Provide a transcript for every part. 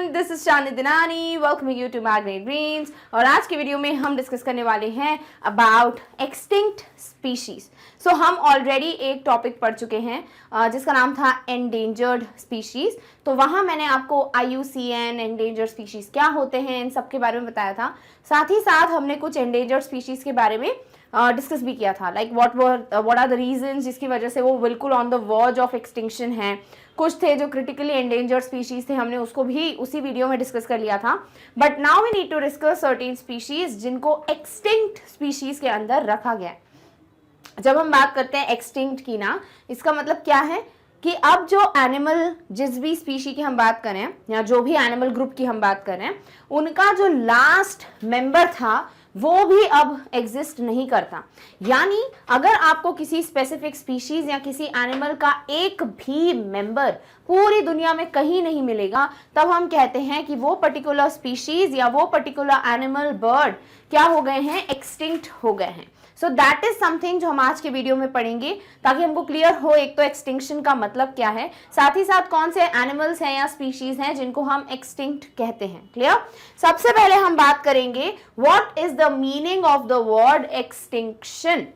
Everyone, this is Shani Dinani, welcome you to Magnet Greens. और आज की वीडियो में हम डिस्कस करने वाले हैं अबाउट एक्सटिंक्ट स्पीशीज। सो हम ऑलरेडी एक टॉपिक पढ़ चुके हैं जिसका नाम था एंडेंजर्ड स्पीशीज। तो वहाँ मैंने आपको IUCN, एंडेंजर्ड स्पीशीज क्या होते हैं, इन सब के बारे में बताया था। साथ ही साथ हमने कुछ एंडेंजर्ड स्पीशीज के बारे में डिस्कस भी किया था, like what are the reasons जिसकी वजह से वो बिल्कुल on the verge of extinction है। कुछ थे जो क्रिटिकली एंडेंजर्ड स्पीशीज थे, हमने उसको भी उसी वीडियो में डिस्कस कर लिया था। But now we need to discuss certain species जिनको एक्सटिंक्ट स्पीशीज के अंदर रखा गया है। जब हम बात करते हैं एक्सटिंक्ट की ना, इसका मतलब क्या है कि अब जो एनिमल, जिस भी स्पीशी की हम बात करें या जो भी एनिमल ग्रुप की हम बात करें, उनका जो लास्ट मेंबर था वो भी अब एग्जिस्ट नहीं करता। यानी अगर आपको किसी स्पेसिफिक स्पीशीज या किसी एनिमल का एक भी मेंबर पूरी दुनिया में कहीं नहीं मिलेगा, तब हम कहते हैं कि वो पर्टिकुलर स्पीशीज या वो पर्टिकुलर एनिमल, बर्ड क्या हो गए हैं, एक्सटिंक्ट हो गए हैं। सो दैट इज समथिंग जो हम आज के वीडियो में पढ़ेंगे, ताकि हमको क्लियर हो एक तो एक्सटिंक्शन का मतलब क्या है, साथ ही साथ कौन से एनिमल्स हैं या स्पीशीज हैं जिनको हम एक्सटिंक्ट कहते हैं। क्लियर? सबसे पहले हम बात करेंगे what is the meaning of the word extinction.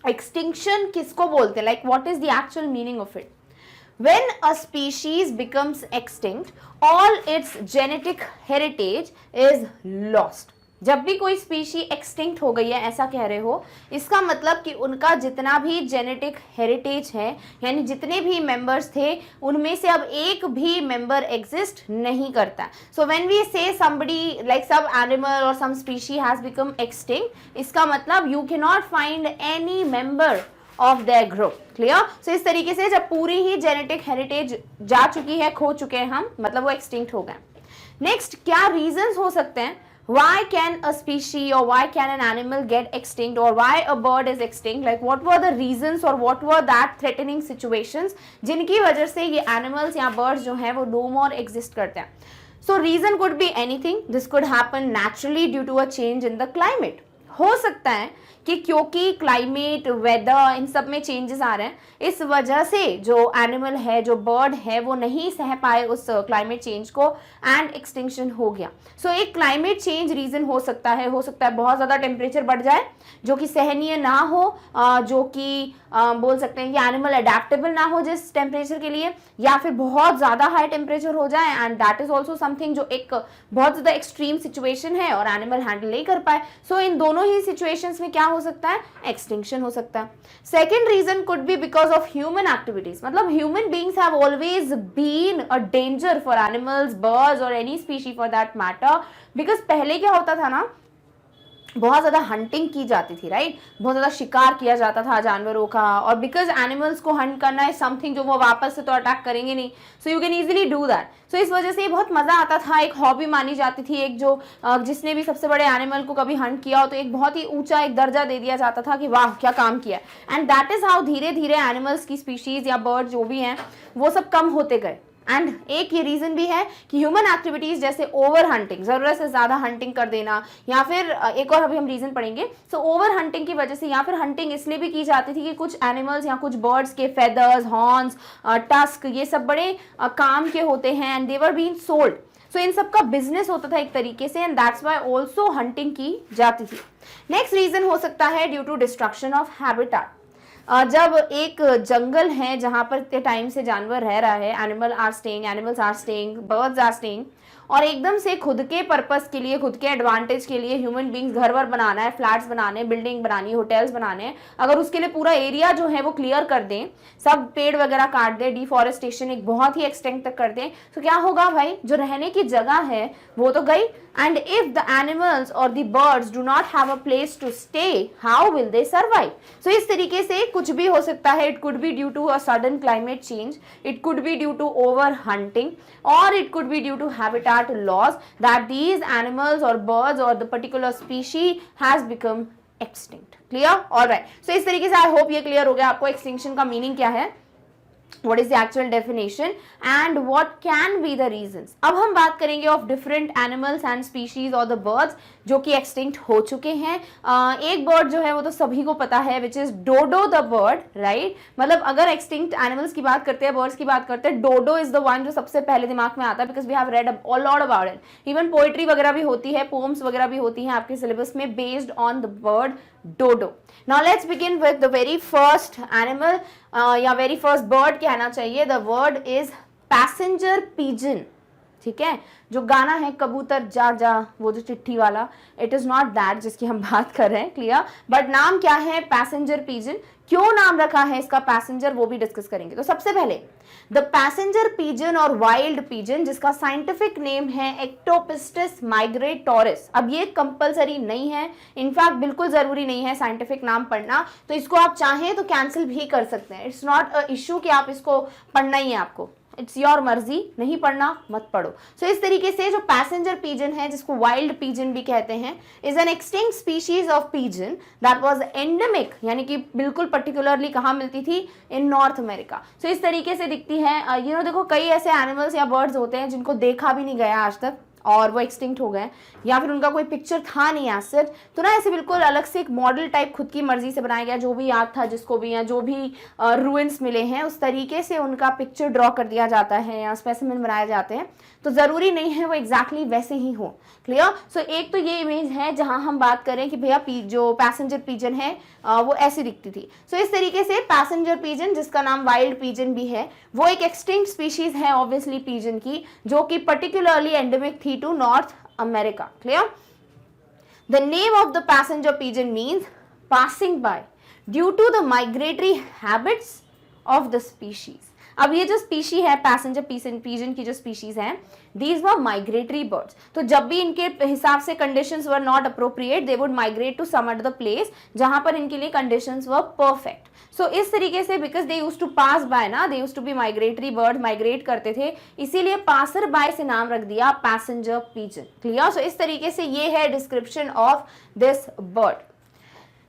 Extinction किसको बोलते हैं, like what is the actual meaning of it. When a species becomes extinct, all its genetic heritage is lost. जब भी कोई स्पीशी एक्सटिंक्ट हो गई है ऐसा कह रहे हो, इसका मतलब कि उनका जितना भी जेनेटिक हेरिटेज है, यानी जितने भी मेंबर्स थे उनमें से अब एक भी मेंबर एग्जिस्ट नहीं करता। So when we say somebody like some animal और some species has become extinct, इसका मतलब you can not find any member of their group. Clear? So इस तरीके से जब पूरी ही जेनेटिक हेरिटेज जा चुकी है, खो चुके हैं हम, मतलब वो एक्सटिंक्ट हो गए। नेक्स्ट, क्या रीजंस हो सकते हैं why can a species or why can an animal get extinct or why a bird is extinct, like what were the reasons or what were that threatening situations जिनकी वजह से ये animals या birds जो हैं वो no more exist करते हैं। So reason could be anything. This could happen naturally due to a change in the climate. हो सकता है कि क्योंकि क्लाइमेट, वेदर, इन सब में चेंजेस आ रहे हैं, इस वजह से जो एनिमल है, जो बर्ड है, वो नहीं सह पाए उस क्लाइमेट चेंज को एंड एक्सटिंक्शन हो गया। सो एक क्लाइमेट चेंज रीजन हो सकता है बहुत ज़्यादा टेम्परेचर बढ़ जाए जो कि सहनीय ना हो, जो कि बोल सकते हैं कि एनिमल अडेप्टेबल ना हो जिस टेम्परेचर के लिए, या फिर बहुत ज़्यादा हाई टेम्परेचर हो जाए and that is also something जो एक बहुत ज़्यादा एक्सट्रीम सिचुएशन है और एनिमल हैंडल नहीं कर पाए। सो इन दोनों ही सिचुएशंस में क्या हो सकता है, एक्सटिंक्शन हो सकता है। Second reason could be because of human activities, मतलब human beings have always been a danger for animals, birds और any species for that matter. Because पहले क्या होता था ना, बहुत ज़्यादा हंटिंग की जाती थी, राइट? बहुत ज़्यादा शिकार किया जाता था जानवरों का, और बिकॉज एनिमल्स को हंट करना है समथिंग जो वो वापस से तो अटैक करेंगे नहीं, so you can easily do that. So इस वजह से ये बहुत मज़ा आता था, एक हॉबी मानी जाती थी। एक जो जिसने भी सबसे बड़े एनिमल को कभी हंट किया हो तो एक बहुत ही ऊंचा एक दर्जा दे दिया जाता था कि वाह क्या काम किया। एंड दैट इज़ हाउ धीरे धीरे एनिमल्स की स्पीशीज़ या बर्ड जो भी हैं वो सब कम होते गए। एंड एक ये रीजन भी है कि ह्यूमन एक्टिविटीज जैसे ओवर हंटिंग, जरूरत से ज्यादा हंटिंग कर देना, या फिर एक और अभी हम रीजन पढ़ेंगे। सो ओवर हंटिंग की वजह से, या फिर हंटिंग इसलिए भी की जाती थी कि कुछ एनिमल्स या कुछ बर्ड्स के फेदर्स, हॉर्न्स, टस्क, ये सब बड़े काम के होते हैं and they were being sold. So इन सब का बिजनेस होता था एक तरीके से, and that's why also hunting की जाती थी। नेक्स्ट रीजन हो सकता है due to destruction of habitat. जब एक जंगल है जहाँ पर इतने टाइम से जानवर रह रहा है, animals are staying, birds are staying, और एकदम से खुद के पर्पस के लिए, खुद के एडवांटेज के लिए ह्यूमन बींग्स घर वर बनाना है, फ्लैट्स बनाने, बिल्डिंग बनानी, होटल्स बनाने हैं, अगर उसके लिए पूरा एरिया जो है वो क्लियर कर दें, सब पेड़ वगैरह काट दें, डिफॉरेस्टेशन एक बहुत ही एक्सटेंट तक कर दें, तो क्या होगा भाई, जो रहने की जगह है वो तो गई। एंड इफ द एनिमल्स और the birds do not have a place to stay, how will they survive. So इस तरीके से कुछ भी हो सकता है। It could be due to a sudden climate change, it could be due to over hunting, और it could be due to habitat loss that these animals or birds or the particular species has become extinct. Clear? All right. So इस तरीके से I hope ये clear हो गया आपको extinction का meaning क्या है। what is the actual definition and what can be the reasons. अब हम बात करेंगे of different animals and species or the birds जो कि extinct हो चुके हैं. एक bird जो है वो तो सभी को पता है, which is dodo the bird, right? मतलब अगर extinct animals की बात करते हैं, birds की बात करते हैं, dodo is the one जो सबसे पहले दिमाग में आता है, because we have read a lot about it. Even poetry वगैरह भी होती है, poems वगैरह भी होती हैं आपके syllabus में based on the bird dodo. Now let's begin with the very first animal या very first bird कहना चाहिए. The word is passenger pigeon. ठीक है, जो गाना है कबूतर जा जा, वो जो चिट्ठी वाला, इट इज नॉट दैट जिसकी हम बात कर रहे हैं, क्लियर. बट नाम क्या है? Passenger pigeon. क्यों नाम रखा है इसका पैसेंजर, वो भी डिस्कस करेंगे. तो सबसे पहले द पैसेंजर पिजन और वाइल्ड पिजन, जिसका साइंटिफिक नेम है एक्टोपिस्टिस माइग्रेटोरिस. अब ये कंपलसरी नहीं है, इनफैक्ट बिल्कुल जरूरी नहीं है साइंटिफिक नाम पढ़ना, तो इसको आप चाहें तो कैंसिल भी कर सकते हैं. इट्स नॉट अ इशू कि आप इसको पढ़ना ही है आपको, इट्स योर मर्जी, नहीं पढ़ना मत पढ़ो. सो इस तरीके से जो पैसेंजर पिजन है, जिसको वाइल्ड पिजन भी कहते हैं, is an extinct species of pigeon that was endemic, यानी कि बिल्कुल पर्टिकुलरली कहाँ मिलती थी? इन नॉर्थ अमेरिका. सो इस तरीके से दिखती है. देखो कई ऐसे एनिमल्स या बर्ड्स होते हैं जिनको देखा भी नहीं गया आज तक और वो एक्सटिंक्ट हो गए, या फिर उनका कोई पिक्चर था नहीं एज सच, तो ना ऐसे बिल्कुल अलग से एक मॉडल टाइप खुद की मर्जी से बनाया गया, जो भी याद था जिसको भी, या जो भी रूइंस मिले हैं उस तरीके से उनका पिक्चर ड्रॉ कर दिया जाता है या स्पेसिमेन बनाए जाते हैं. तो ज़रूरी नहीं है वो एग्जैक्टली वैसे ही हो, क्लियर. सो एक तो ये इमेज है जहां हम बात करें कि भैया जो पैसेंजर पिजन है वो ऐसी दिखती थी. सो इस तरीके से पैसेंजर पिजन, जिसका नाम वाइल्ड पिजन भी है, वो एक एक्सटिंक्ट स्पीशीज है ऑब्वियसली पिजन की, जो कि पर्टिकुलरली एंडेमिक थी to North America, clear. The name of the passenger pigeon means passing by due to the migratory habits of the species. अब ये जो स्पीशी है पैसेंजर पिजन की जो स्पीशीज हैं, दीज वर माइग्रेटरी बर्ड्स. तो जब भी इनके हिसाब से conditions were not appropriate, they would migrate to some other place जहां पर इनके लिए कंडीशंस वर परफेक्ट. सो इस तरीके से because they used to pass by ना, they used to be migratory bird, migrate करते थे, इसीलिए पासर बाय से नाम रख दिया पैसेंजर पिजन, क्लियर. सो इस तरीके से ये है description of this bird.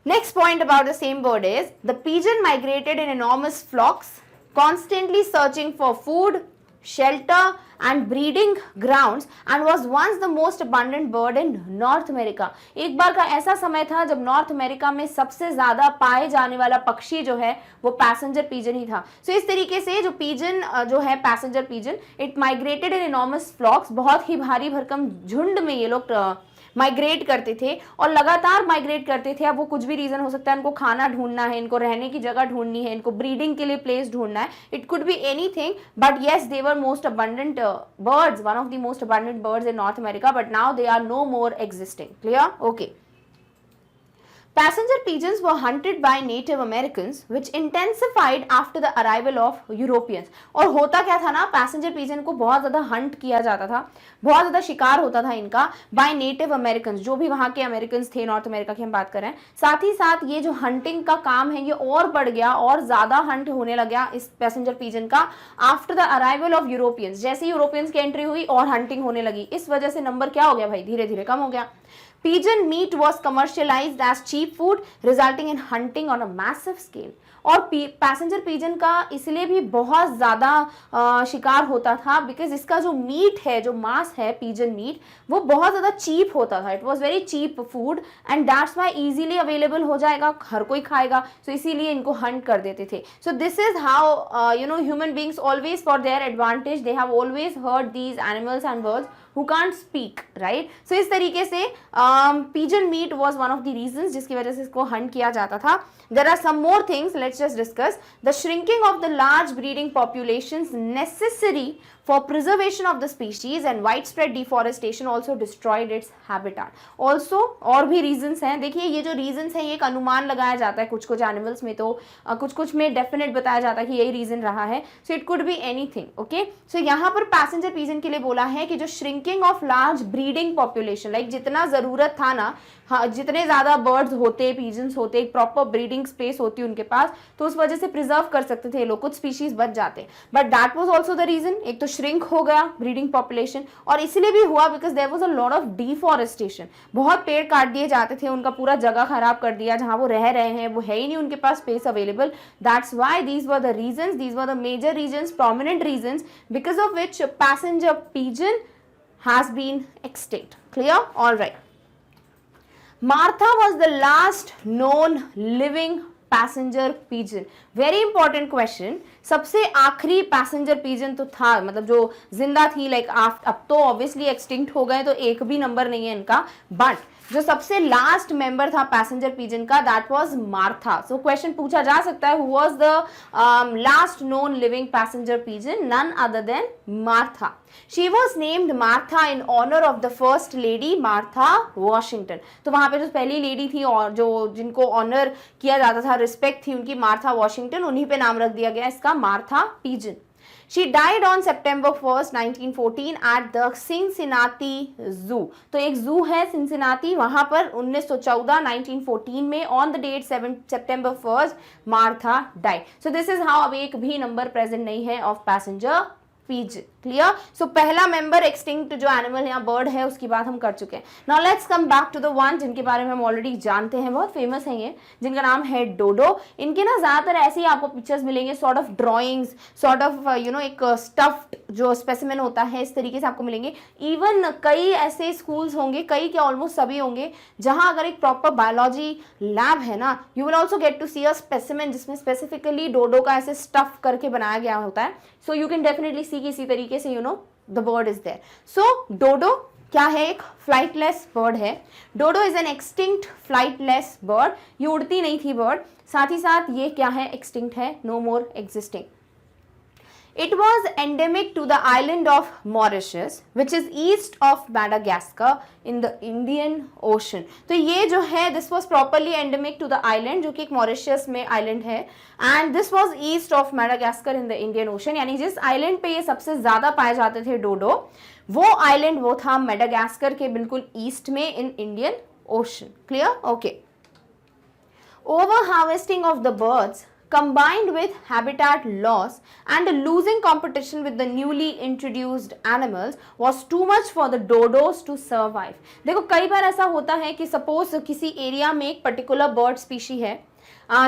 Next point about the same bird is the pigeon migrated in enormous flocks, constantly searching for food, shelter and breeding grounds, and was once the most abundant bird in North America. एक बार का ऐसा समय था जब north America में सबसे ज्यादा पाए जाने वाला पक्षी जो है वो पैसेंजर पिजन ही था. सो इस तरीके से जो पिजन जो है passenger pigeon, it migrated in enormous flocks, बहुत ही भारी भरकम झुंड में ये लोग माइग्रेट करते थे और लगातार माइग्रेट करते थे. अब वो कुछ भी रीजन हो सकता है, इनको खाना ढूंढना है, इनको रहने की जगह ढूंढनी है, इनको ब्रीडिंग के लिए प्लेस ढूंढना है, it could be anything, but yes they were most abundant birds, one of the most abundant birds in North America, but now they are no more existing, clear. Okay. Passenger pigeons were hunted by Native Americans, which intensified after the arrival of Europeans. और होता क्या था ना, passenger pigeon को बहुत ज़्यादा Hunt किया जाता था, बहुत ज़्यादा शिकार होता था इनका बाय नेटिव अमेरिकन्स, जो भी वहाँ के अमेरिकन्स थे, नॉर्थ अमेरिका की हम बात कर रहे हैं. साथ ही साथ ये जो हंटिंग का काम है ये और बढ़ गया और ज़्यादा हंट होने लग गया इस पैसेंजर पिजन का after the arrival of Europeans. जैसे ही यूरोपियंस की एंट्री हुई और हंटिंग होने लगी, इस वजह से नंबर क्या हो गया भाई, धीरे धीरे कम हो गया. Pigeon meat was commercialized as cheap food, resulting in hunting on a massive scale. और पैसेंजर पिजन का इसलिए भी बहुत ज़्यादा शिकार होता था बिकॉज इसका जो मीट है, जो मांस है पिजन मीट, वो बहुत ज़्यादा चीप होता था. It was very cheap food and that's why easily available हो जाएगा, हर कोई खाएगा, सो इसीलिए इनको हंट कर देते थे. सो this is how human beings always for their advantage they have always heard these animals and birds who can't speak, right? So इस तरीके से pigeon meat was one of the reasons जिसकी वजह से इसको hunt किया जाता था. There are some more things, let's just discuss. The shrinking of the large breeding populations necessary for preservation of the species and widespread deforestation also destroyed its habitat. Also और भी reasons हैं. देखिए ये जो reasons हैं ये एक अनुमान लगाया जाता है कुछ कुछ animals में, तो कुछ कुछ में definite बताया जाता है कि यही reason रहा है. So it could be anything, okay? So यहाँ पर passenger pigeon के लिए बोला है कि जो shrinking of large breeding population, like जितना ज़रूरत था ना, हाँ जितने ज़्यादा बर्ड्स होते, पिजन्स होते, एक प्रॉपर ब्रीडिंग स्पेस होती उनके पास, तो उस वजह से प्रिजर्व कर सकते थे लोग, कुछ स्पीशीज बच जाते. But that was also the reason. एक तो श्रिंक हो गया ब्रीडिंग पॉपुलेशन, और इसलिए भी हुआ because there was a lot of deforestation, बहुत पेड़ काट दिए जाते थे, उनका पूरा जगह खराब कर दिया, जहां वो रह रहे हैं वो है ही नहीं उनके पास space available. That's why these were the reasons, these were the major reasons, prominent reasons because of which passenger pigeon has been extinct. Clear? Alright. Martha was the last known living passenger pigeon. Very important question. सबसे आखिरी passenger pigeon तो था, मतलब जो जिंदा थी, like अब तो ऑब्वियसली एक्सटिंक्ट हो गए तो एक भी नंबर नहीं है इनका, बट जो सबसे लास्ट मेंबर था पैसेंजर पिजन का, that was Martha. So question पूछा जा सकता है, who was the last known living passenger pigeon? None other than Martha. She was named Martha in honor of the first lady Martha Washington. तो वहां पे जो पहली लेडी थी और जो जिनको ऑनर किया जाता था, रिस्पेक्ट थी उनकी, मार्था वॉशिंगटन, उन्हीं पे नाम रख दिया गया इसका Martha pigeon. She died on September 1st, 1914 at the Cincinnati Zoo. तो एक जू है सिंसिनाती, वहां पर 1914 में on the date September 1st Martha died. So this is how. अब एक भी नंबर प्रेजेंट नहीं है of passenger pigeon. Clear? So पहला मेंबर एक्सटिंक्ट जो एनिमल या बर्ड है उसकी बात हम कर चुके हैं. Now let's come back to the one जिनके बारे में हम ऑलरेडी जानते हैं, बहुत फेमस है ये, जिनका नाम है डोडो. इनके ना ज्यादातर ऐसे ही आपको पिक्चर्स मिलेंगे, sort of drawings, sort of एक स्टफ्ड जो स्पेसिमेन होता है, इस तरीके से आपको मिलेंगे. इवन कई ऐसे स्कूल्स होंगे, कई क्या ऑलमोस्ट सभी होंगे, जहां अगर एक प्रॉपर बायोलॉजी लैब है ना, you will also get to see a specimen जिसमें स्पेसिफिकली डोडो का ऐसे स्टफ करके बनाया गया होता है. So you can definitely see किसी तरीके से the bird is there. So dodo क्या है? एक फ्लाइटलेस बर्ड है. Dodo is an extinct flightless bird. ये उड़ती नहीं थी बर्ड. साथ ही साथ ये क्या है? एक्सटिंक्ट है, no more existing. It was endemic to the island of Mauritius, which is east of Madagascar in the Indian Ocean. तो ये जो है, this was properly endemic to the island, जो कि एक मॉरिशस में आइलैंड है, and this was east of Madagascar in the Indian Ocean. यानी जिस आइलैंड पे ये सबसे ज्यादा पाए जाते थे डोडो, वो आइलैंड वो था मेडागास्कर के बिल्कुल ईस्ट में in Indian ocean. Clear? Okay. Over harvesting of the birds combined with habitat loss and losing competition with the newly introduced animals was too much for the dodos to survive. देखो कई बार ऐसा होता है कि suppose किसी area में एक particular bird species है,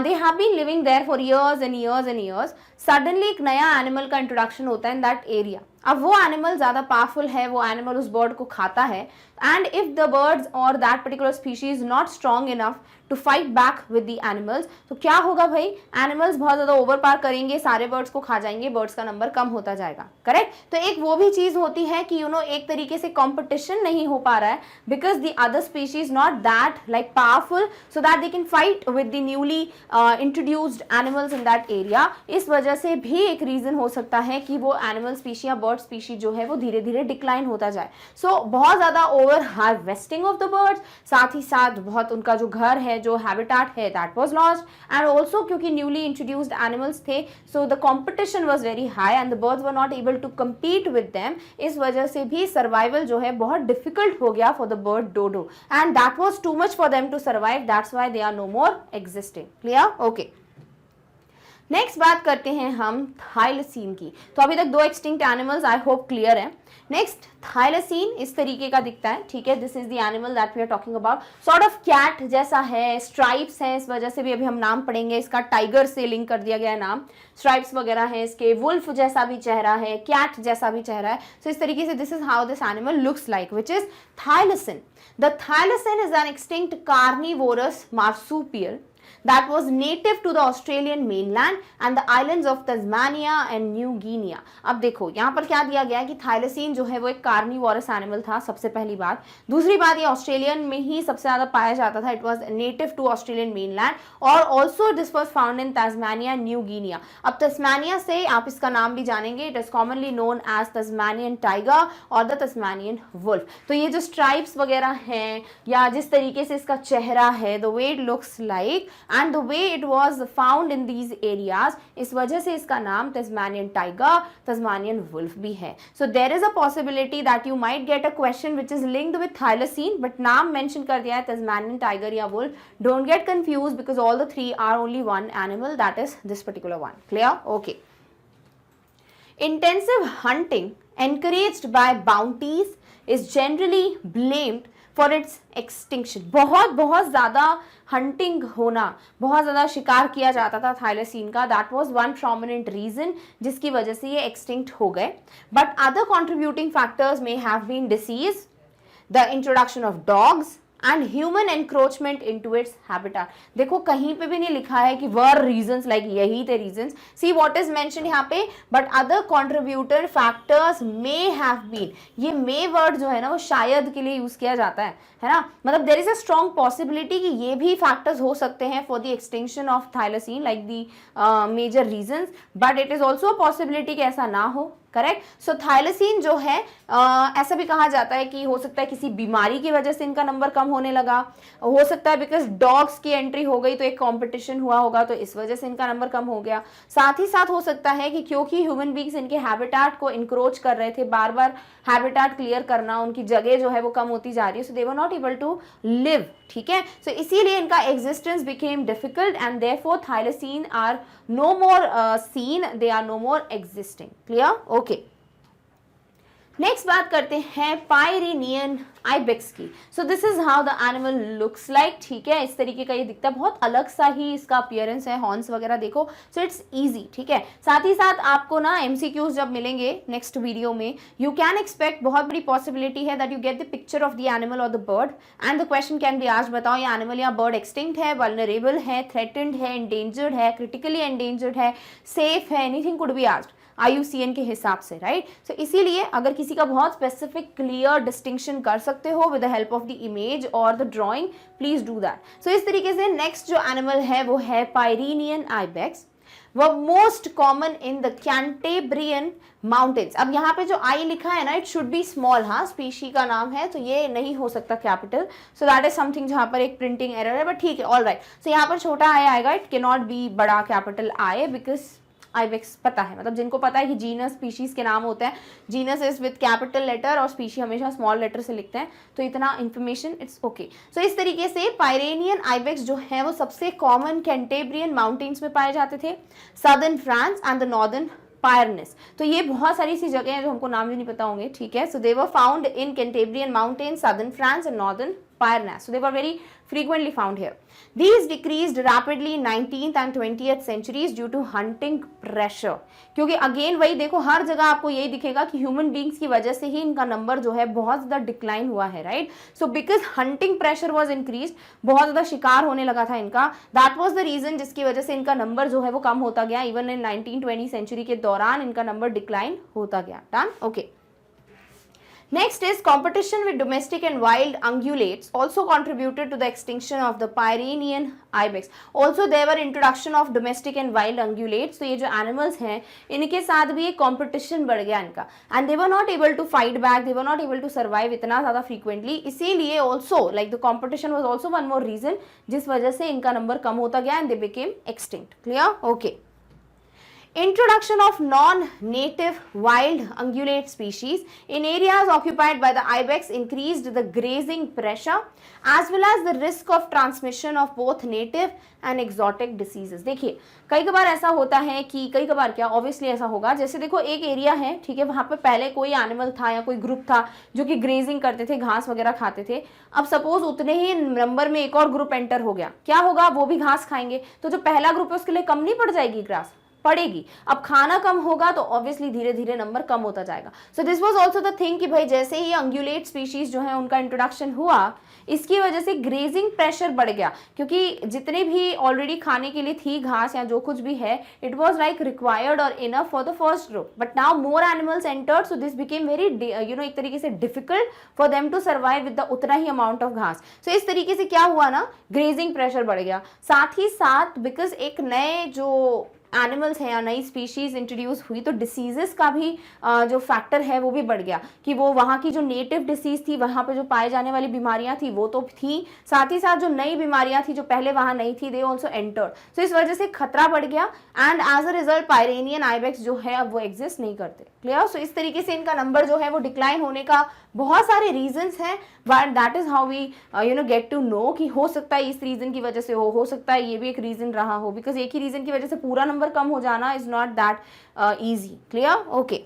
they have been living there for years and years and years. Suddenly एक नया एनिमल का इंट्रोडक्शन होता है इन दैट एरिया. अब वो एनिमल ज्यादा पावरफुल है, वो एनिमल उस बर्ड को खाता है, एंड इफ द बर्ड्स और that particular species is not strong enough to fight back with the animals, तो क्या होगा भाई? एनिमल्स बहुत ज्यादा ओवर पार करेंगे, सारे बर्ड्स को खा जाएंगे, बर्ड्स का नंबर कम होता जाएगा. करेक्ट? तो एक वो भी चीज होती है कि एक तरीके से कॉम्पिटिशन नहीं हो पा रहा है because the other species not that like powerful so that they can fight with the newly introduced animals in that area. इस वजह से भी एक रीजन हो सकता है कि वो एनिमल स्पीशी या बर्ड स्पीशी जो है वो धीरे धीरे डिक्लाइन होता जाए. सो बहुत ज्यादा over harvesting of the birds, साथ ही साथ बहुत उनका जो घर है, जो हैबिटेट है, that was lost, and also क्योंकि न्यूली इंट्रोड्यूस्ड एनिमल्स थे, so the competition was very high and the birds were not able to compete with them. इस वजह से भी सर्वाइवल जो है बहुत डिफिकल्ट हो गया for the bird dodo, and that was too much for them to survive. That's why they are no more existing. Clear? Okay. Next बात करते हैं हम थाइलसीन की. तो अभी तक दो extinct animals I hope clear है. नेक्स्ट थाइलसीन इस तरीके का दिखता है. ठीक है, this is the animal that we are talking about. Sort of cat जैसा है, स्ट्राइप्स हैं, इस वजह से भी अभी हम नाम पढ़ेंगे. इसका टाइगर से लिंक कर दिया गया है नाम. स्ट्राइप्स वगैरह है इसके, वुल्फ जैसा भी चेहरा है, कैट जैसा भी चेहरा है. सो इस तरीके से this is how this animal looks like, which is thylacine. The thylacine is an extinct carnivorous marsupial that was native to the Australian mainland and the islands of Tasmania and New Guinea. अब देखो यहाँ पर क्या दिया गया है कि थाइलसीन जो है वो एक कार्निवोरस एनिमल था, सबसे पहली बात. दूसरी बात, ये ऑस्ट्रेलियन में ही सबसे ज्यादा पाया जाता था. It was native to Australian mainland और also this was found in Tasmania, New Guinea. अब तस्मानिया से आप इसका नाम भी जानेंगे. It is commonly known as Tasmanian tiger और द तस्मानियन वुल्फ. तो ये जो स्ट्राइप्स वगैरह हैं या जिस तरीके से इसका चेहरा है, the way it looks like and the way it was found in these areas, इस वजह से इसका नाम Tasmanian tiger, Tasmanian wolf भी है. So there is a possibility that you might get a question which is linked with thylacine, but नाम mention कर दिया है Tasmanian tiger या wolf. Don't get confused because all the three are only one animal, that is this particular one. Clear? Okay. Intensive hunting encouraged by bounties is generally blamed for its extinction. बहुत बहुत ज़्यादा hunting होना, बहुत ज़्यादा शिकार किया जाता था थाइलेसीन का, that was one prominent reason जिसकी वजह से ये एक्सटिंक्ट हो गए. But other contributing factors may have been disease, the introduction of dogs and human encroachment into its habitat. देखो कहीं पे भी नहीं लिखा है कि वर रीजंस, लाइक यही थे reasons. See what is mentioned यहाँ पे, but other contributor factors may have been. ये मे वर्ड जो है ना वो शायद के लिए यूज किया जाता है ना. मतलब there is a strong possibility कि ये भी फैक्टर्स हो सकते हैं for the extinction of thylacine, like the major reasons, but it is also a possibility कि ऐसा ना हो. करेक्ट. सो थाइलेसीन जो है ऐसा भी कहा जाता है कि हो सकता है किसी बीमारी की वजह से इनका नंबर कम होने लगा, हो सकता है बिकॉज डॉग्स की एंट्री हो गई तो एक कंपटीशन हुआ होगा तो इस वजह से इनका नंबर कम हो गया. साथ ही साथ हो सकता है कि क्योंकि ह्यूमन बींग्स इनके हैबिटेट को इंक्रोच कर रहे थे, बार बार हैबिटेट क्लियर करना, उनकी जगह जो है वो कम होती जा रही है, so they were not able to live. ठीक है. सो इसीलिए इनका existence became difficult and therefore thylacine are no more seen, they are no more existing. Clear. Okay. Next बात करते हैं पायरेनियन आइबेक्स की. So this is how the animal looks like. ठीक है, इस तरीके का ये दिखता है, बहुत अलग सा ही इसका अपीयरेंस है, हॉर्न्स वगैरह देखो. So it's easy. ठीक है. साथ ही साथ आपको ना एमसीक्यूज जब मिलेंगे नेक्स्ट वीडियो में, यू कैन एक्सपेक्ट, बहुत बड़ी पॉसिबिलिटी है that you get the picture of the animal और the bird and the question can be asked, बताओ ये एनिमल या बर्ड एक्सटिंक्ट है, वल्नरेबल है, थ्रेटेंड है, एंडेंजर्ड है, क्रिटिकली एंडेंजर्ड है, सेफ है, anything could be asked IUCN के हिसाब से. राइट. सो इसीलिए अगर किसी का बहुत स्पेसिफिक क्लियर डिस्टिंक्शन कर सकते हो with the help of the image और the drawing, please do that. So इस तरीके से नेक्स्ट जो एनिमल है वो है पायरेनियन आइबेक्स. वो most common in the Cantabrian mountains. अब यहाँ पे जो आई लिखा है ना, इट शुड बी स्मॉल. हाँ, स्पीशी का नाम है तो ये नहीं हो सकता capital, so that is something जहाँ पर एक प्रिंटिंग एरर है, बट ठीक है, ऑल राइट. सो यहाँ पर छोटा आई आएगा, इट कैन नॉट बी बड़ा कैपिटल आई, बिकॉज आइबेक्स पता है, मतलब जिनको पता है कि जीनस स्पीशीज के नाम होते हैं, genus is with capital letter और स्पीशी हमेशा स्मॉल लेटर से लिखते हैं, तो इतना इन्फॉर्मेशन इट्स ओके. सो इस तरीके से पायरेनियन आइबेक्स जो है वो सबसे कॉमन कैंटेब्रियन माउंटेन्स में पाए जाते थे, southern France and the northern Pyrenees. तो ये बहुत सारी सी जगह हैं जो हमको नाम भी नहीं पता होंगे. ठीक है. So they were found in Cantabrian mountains, southern France and northern Pyrenees. So they were very frequently found here. These decreased rapidly in 19th and 20th centuries due to hunting pressure. क्योंकि again वही देखो, हर जगह आपको यही दिखेगा कि human beings की वजह से ही इनका नंबर जो है बहुत ज़्यादा डिक्लाइन हुआ है. Right. So because hunting pressure was increase, बहुत ज़्यादा शिकार होने लगा था इनका, दैट वॉज द रीजन जिसकी वजह से इनका नंबर जो है वो कम होता गया. इवन इन 1920 सेंचुरी के दौरान इनका नंबर डिक्लाइन होता गया. Done. Okay. Next is competition with domestic and wild ungulates also contributed to the extinction of the Pyrenean ibex. Also there were introduction of domestic and wild ungulates. तो ये जो animals हैं इनके साथ भी एक competition बढ़ गया इनका, and they were not able to fight back, they were not able to survive इतना ज़्यादा frequently. इसीलिए also like the competition was also one more reason जिस वजह से इनका नंबर कम होता गया and they became extinct. Clear? Okay. Introduction of non-native wild ungulate species in areas occupied by the ibex increased the grazing pressure as well as the risk of transmission of both native and exotic diseases. देखिए कई बार ऐसा होता है कि कई बार क्या obviously ऐसा होगा, जैसे देखो एक एरिया है, ठीक है, वहाँ पे पहले कोई एनिमल था या कोई ग्रुप था जो कि ग्रेजिंग करते थे, घास वगैरह खाते थे. अब सपोज उतने ही नंबर में एक और ग्रुप एंटर हो गया, क्या होगा, वो भी घास खाएंगे, तो जो पहला ग्रुप है उसके लिए कम नहीं पड़ जाएगी ग्रास, पड़ेगी. अब खाना कम होगा तो ऑब्वियसली धीरे धीरे नंबर कम होता जाएगा. So this was also the thing कि भाई जैसे ही अंग्युलेट स्पीशीज जो है उनका इंट्रोडक्शन हुआ, इसकी वजह से ग्रेजिंग प्रेशर बढ़ गया, क्योंकि जितने भी ऑलरेडी खाने के लिए थी घास या जो कुछ भी है, इट वाज लाइक रिक्वायर्ड और enough for the first group, but now more animals entered, so this became very एक तरीके से difficult for them to survive with the उतना ही अमाउंट ऑफ घास. सो इस तरीके से क्या हुआ ना, ग्रेजिंग प्रेशर बढ़ गया. साथ ही साथ बिकॉज एक नए जो एनिमल्स हैं या नई स्पीशीज इंट्रोड्यूस हुई, तो डिसीजेस का भी जो फैक्टर है वो भी बढ़ गया, कि वो वहाँ की जो नेटिव डिसीज थी, वहाँ पे जो पाए जाने वाली बीमारियाँ थी वो तो थी, साथ ही साथ जो नई बीमारियाँ थी जो पहले वहाँ नहीं थी, दे ऑल्सो एंटर्ड. सो इस वजह से खतरा बढ़ गया and as a result Pyrenean ibex जो है अब वो एग्जिस्ट नहीं करते. क्लियर. सो इस तरीके से इनका नंबर जो है वो डिक्लाइन होने का बहुत सारे रीजंस हैं, but that is how we get to know कि हो सकता है इस रीजन की वजह से हो सकता है ये भी एक रीजन रहा हो, बिकॉज एक ही रीजन की वजह से पूरा नंबर कम हो जाना is not that easy. Clear? Okay.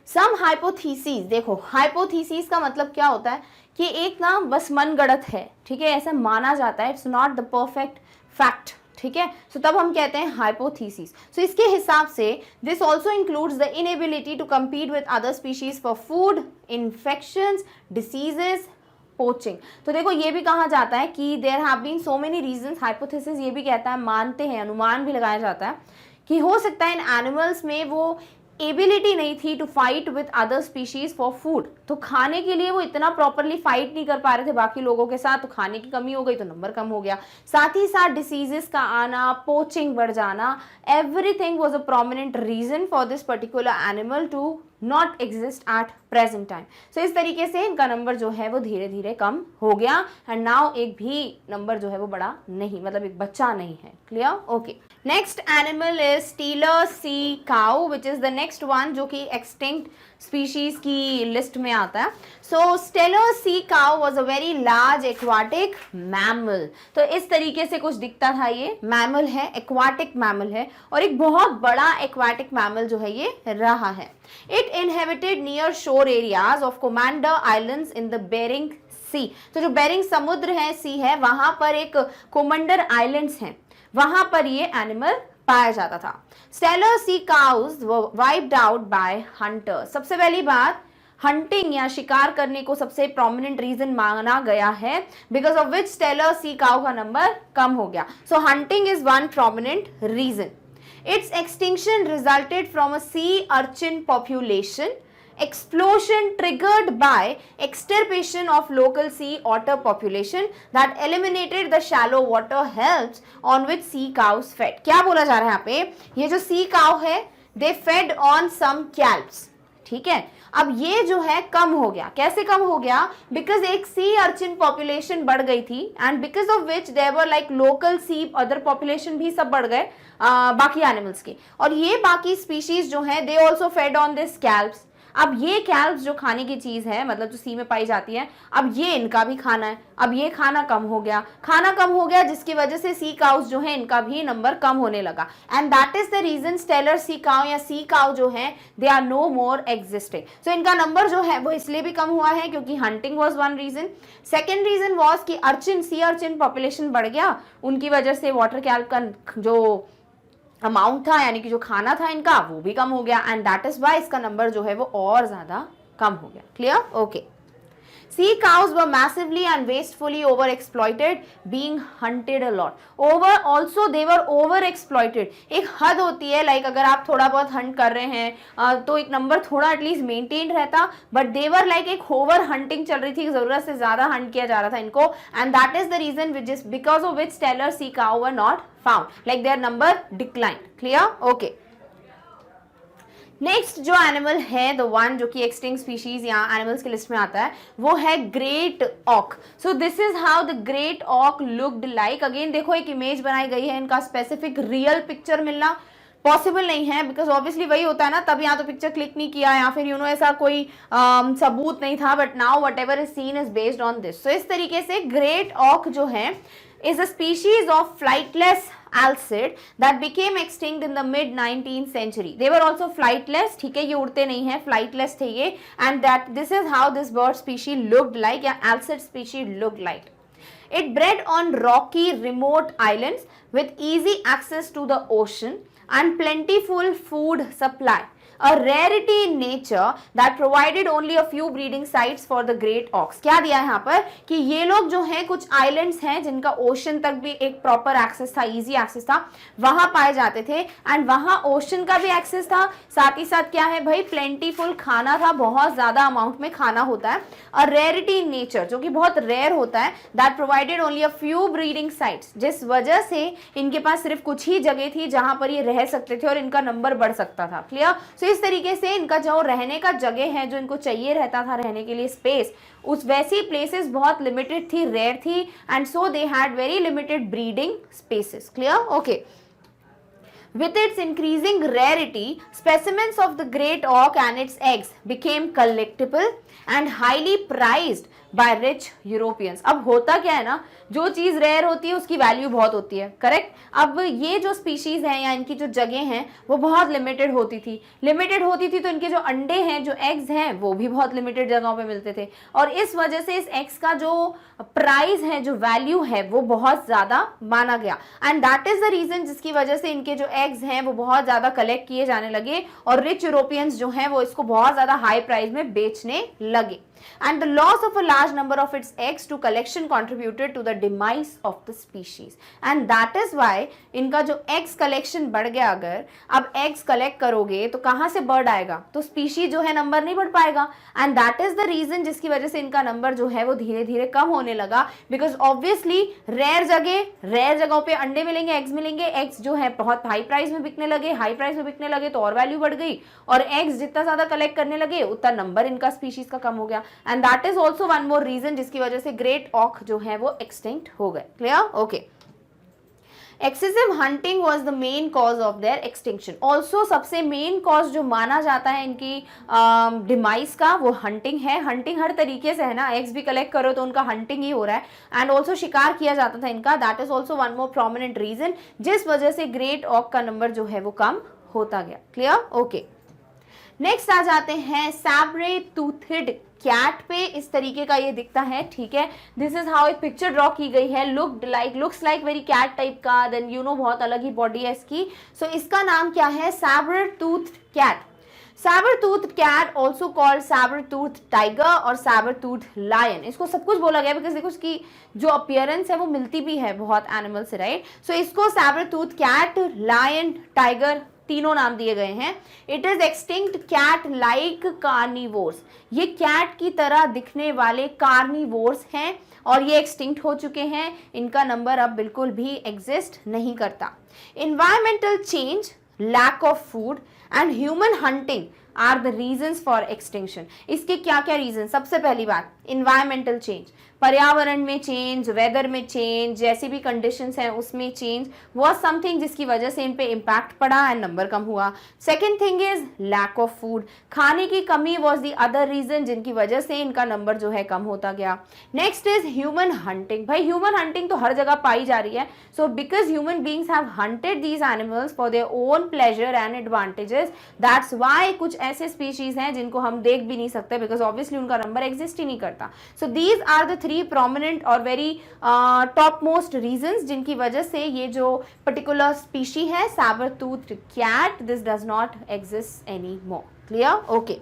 Some hypothesis, देखो हाइपोथीसिस का मतलब क्या होता है कि एक ना बस मनगढ़ंत है, ठीक है, ऐसा माना जाता है, it's not the perfect fact, ठीक है, सो तब हम कहते हैं हाइपोथीसिस। सो इसके हिसाब से this also includes the inability to compete with other species for food, infections, diseases, poaching. तो देखो ये भी कहा जाता है कि there have been so many reasons, hypothesis ये भी कहता है, मानते हैं, अनुमान भी लगाया जाता है कि हो सकता है इन एनिमल्स में वो एबिलिटी नहीं थी to fight with other species for food, तो खाने के लिए वो इतना प्रॉपरली फाइट नहीं कर पा रहे थे बाकी लोगों के साथ, तो खाने की कमी हो गई तो नंबर कम हो गया। साथ ही साथ डिसीजेस का आना, पोचिंग बढ़ जाना, everything was a prominent reason for this particular animal to not exist at present time. So इस तरीके से इनका नंबर जो है वो धीरे धीरे कम हो गया एंड नाउ एक भी नंबर जो है वो बड़ा नहीं, मतलब एक बच्चा नहीं है। Clear? Okay. Next animal is Steller sea cow which is the next one जो कि एक्सटिंक्ट स्पीशीज की लिस्ट में आता है। So Steller sea cow was a very large aquatic mammal. तो इस तरीके से कुछ दिखता था, ये मैमल है, एक्वाटिक मैमल है, और एक बहुत बड़ा एक्वाटिक मैमल जो है ये रहा है। It inhabited near shore areas of Commander Islands in the Bering Sea. तो जो बेरिंग समुद्र है, सी है, वहां पर एक कोमंडर आइलैंड्स हैं, वहां पर ये एनिमल पाया जाता था। Steller sea cows were wiped out by hunters. सबसे पहली बात, हंटिंग या शिकार करने को सबसे प्रोमिनेंट रीजन माना गया है, because of which Steller sea cow का नंबर कम हो गया। So hunting is one prominent reason. Its extinction resulted from a sea urchin population explosion triggered by extirpation of local sea otter population that eliminated the shallow water helps on which sea cows fed। क्या बोला जा रहा है यहाँ पे, ये जो sea cow है they fed on some kelps, ठीक है। अब ये जो है कम हो गया, कैसे कम हो गया, बिकॉज एक सी अर्चिन पॉपुलेशन बढ़ गई थी and because of which there were like local sea otter population भी सब बढ़ गए बाकी एनिमल्स के, और ये बाकी स्पीशीज जो है they also fade on this kelps. अब ये कैल्प्स जो खाने की चीज है, मतलब जो सी में पाई जाती है, अब ये इनका भी खाना है, अब ये खाना कम हो गया जिसकी वजह से सी काउस जो है इनका भी नंबर कम होने लगा and that is the reason Steller sea cow या सी काउ जो है they are no more existing. So इनका नंबर जो है वो इसलिए भी कम हुआ है क्योंकि hunting was one reason. Second reason was कि अर्चिन, सी अर्चिन पॉपुलेशन बढ़ गया, उनकी वजह से वाटर कैल्प का जो अमाउंट था यानी कि जो खाना था इनका वो भी कम हो गया एंड दैट इज वाई इसका नंबर जो है वो और ज्यादा कम हो गया। Clear? Okay. Sea cows were massively and wastefully overexploited, being hunted a lot. Also they were overexploited. एक हद होती है, लाइक अगर आप थोड़ा बहुत हंट कर रहे हैं तो एक नंबर थोड़ा एटलीस्ट मेंटेन रहता, बट देवर लाइक एक ओवर हंटिंग चल रही थी, जरूरत से ज्यादा हंट किया जा रहा था इनको and that is the reason which is because of which Steller sea cow were not found, like their number decline. Clear? Okay. Next जो एनिमल है, द वन जो कि एक्सटिंक्ट स्पीशीज या एनिमल्स की लिस्ट में आता है, वो है great auk. So this is how the great auk looked like. Again देखो एक इमेज बनाई गई है, इनका स्पेसिफिक रियल पिक्चर मिलना पॉसिबल नहीं है बिकॉज ऑब्वियसली वही होता है ना, तब यहाँ तो पिक्चर क्लिक नहीं किया या फिर ऐसा कोई सबूत नहीं था, but now whatever is seen is based on this. So इस तरीके से ग्रेट ऑक जो है is a species of flightless alcid that became extinct in the mid 19th century. They were also flightless, ठीक है, ये उड़ते नहीं हैं, flightless थे ये, and that this is how this bird species looked like, या alcid species looked like. It bred on rocky remote islands with easy access to the ocean and plentiful food supply. A rarity in nature that provided only a few breeding sites for the great auks. क्या दिया है यहाँ पर कि ये लोग जो हैं कुछ आइलैंड्स हैं जिनका ओशन तक भी एक प्रॉपर एक्सेस था, इजी एक्सेस था, वहां पाए जाते थे एंड वहां ओशन का भी एक्सेस था, साथ ही साथ क्या है भाई, प्लेंटीफुल खाना था, बहुत ज्यादा अमाउंट में खाना होता है। अ रेयरिटी इन नेचर, जो कि बहुत रेयर होता है, that provided only a few breeding sites, जिस वजह से इनके पास सिर्फ कुछ ही जगह थी जहां पर ये रह सकते थे और इनका नंबर बढ़ सकता था। क्लियर? सो इस तरीके से इनका जो रहने का जगह है, जो इनको चाहिए रहता था रहने के लिए स्पेस, उस वैसी प्लेसेस बहुत लिमिटेड थी, रेयर थी and so they had very limited breeding spaces. Clear? Okay. With its increasing rarity, specimens of the great auk and its eggs became collectible and highly prized by rich Europeans. अब होता क्या है ना, जो चीज rare होती है उसकी वैल्यू बहुत होती है, करेक्ट। अब ये जो स्पीशीज हैं या इनकी जो जगह हैं वो बहुत लिमिटेड होती थी तो इनके जो अंडे हैं, जो एग्स हैं, वो भी बहुत लिमिटेड जगहों पे मिलते थे और इस वजह से इस एग्स का जो प्राइस है, जो वैल्यू है, वो बहुत ज्यादा माना गया and that is the reason जिसकी वजह से इनके जो एग्स हैं वो बहुत ज्यादा कलेक्ट किए जाने लगे और रिच यूरोपियंस जो हैं वो इसको बहुत ज्यादा हाई प्राइस में बेचने लगे। And the loss of a large number of its eggs to collection contributed to the demise of the species. And that is why इनका जो eggs collection बढ़ गया, अगर अब eggs collect करोगे तो कहाँ से bird आएगा, तो species जो है नंबर नहीं बढ़ पाएगा and that is the reason जिसकी वजह से इनका नंबर जो है वो धीरे धीरे कम होने लगा because obviously rare जगहों पे अंडे मिलेंगे, eggs मिलेंगे, eggs जो है बहुत हाई प्राइस में बिकने लगे तो और वैल्यू बढ़ गई और eggs जितना ज्यादा कलेक्ट करने लगे उतना नंबर इनका स्पीशीज का कम हो गया and that is also one more reason जिसकी वजह से ग्रेट ऑक जो है वो एक्सटिंक्ट हो गए। Clear? Okay. Excessive hunting was the main cause of their extinction. Also सबसे मेन कॉज जो माना जाता है इनकी डिमाइस का वो हंटिंग है। हंटिंग हर तरीके से है ना, एग्स भी कलेक्ट करो तो उनका हंटिंग ही हो रहा है एंड ऑल्सो शिकार किया जाता था इनका। That is also one more prominent reason जिस वजह से ग्रेट ऑक का नंबर जो है वो कम होता गया। क्लियर? ओके। नेक्स्ट आ जाते हैं सैब्रे टूथेड कैट पे। इस तरीके का ये दिखता है, ठीक है। दिस इज हाउ एक पिक्चर ड्रॉ की गई है, looks like very cat type का, देन यू नो बहुत अलग ही बॉडी है इसकी। सो इसका नाम क्या है? Sabre tooth cat. Sabre tooth cat also called sabre tooth tiger और सैबर टूथ लायन। इसको सब कुछ बोला गया बिकॉज देखो इसकी जो अपीयरेंस है वो मिलती भी है बहुत एनिमल से, राइट। सो इसको sabre tooth cat, lion, tiger तीनों नाम दिए गए हैं। It is extinct cat like carnivores. ये कैट की तरह दिखने वाले कार्निवोर्स हैं और ये एक्सटिंक्ट हो चुके हैं। इनका नंबर अब बिल्कुल भी एग्जिस्ट नहीं करता। Environmental change, lack of food and human hunting are the reasons for extinction. इसके क्या क्या रीजन? सबसे पहली बात इन्वायरमेंटल चेंज, पर्यावरण में चेंज, वेदर में चेंज, जैसी भी कंडीशंस हैं उसमें चेंज वॉज समथिंग जिसकी वजह से इन पे इम्पैक्ट पड़ा एंड नंबर कम हुआ। Second thing is lack of food, खाने की कमी वॉज द अदर रीजन जिनकी वजह से इनका नंबर जो है कम होता गया। Next is human hunting. भाई ह्यूमन हंटिंग तो हर जगह पाई जा रही है। So because human beings have hunted these animals for their own pleasure and advantages, that's why कुछ ऐसे स्पीशीज हैं जिनको हम देख भी नहीं सकते बिकॉज ऑब्वियसली उनका नंबर एग्जिस्ट ही नहीं करता। So these are the 3 prominent और very top most reasons जिनकी वजह से ये जो particular species है saber toothed cat, this does not exist anymore. Clear? Okay.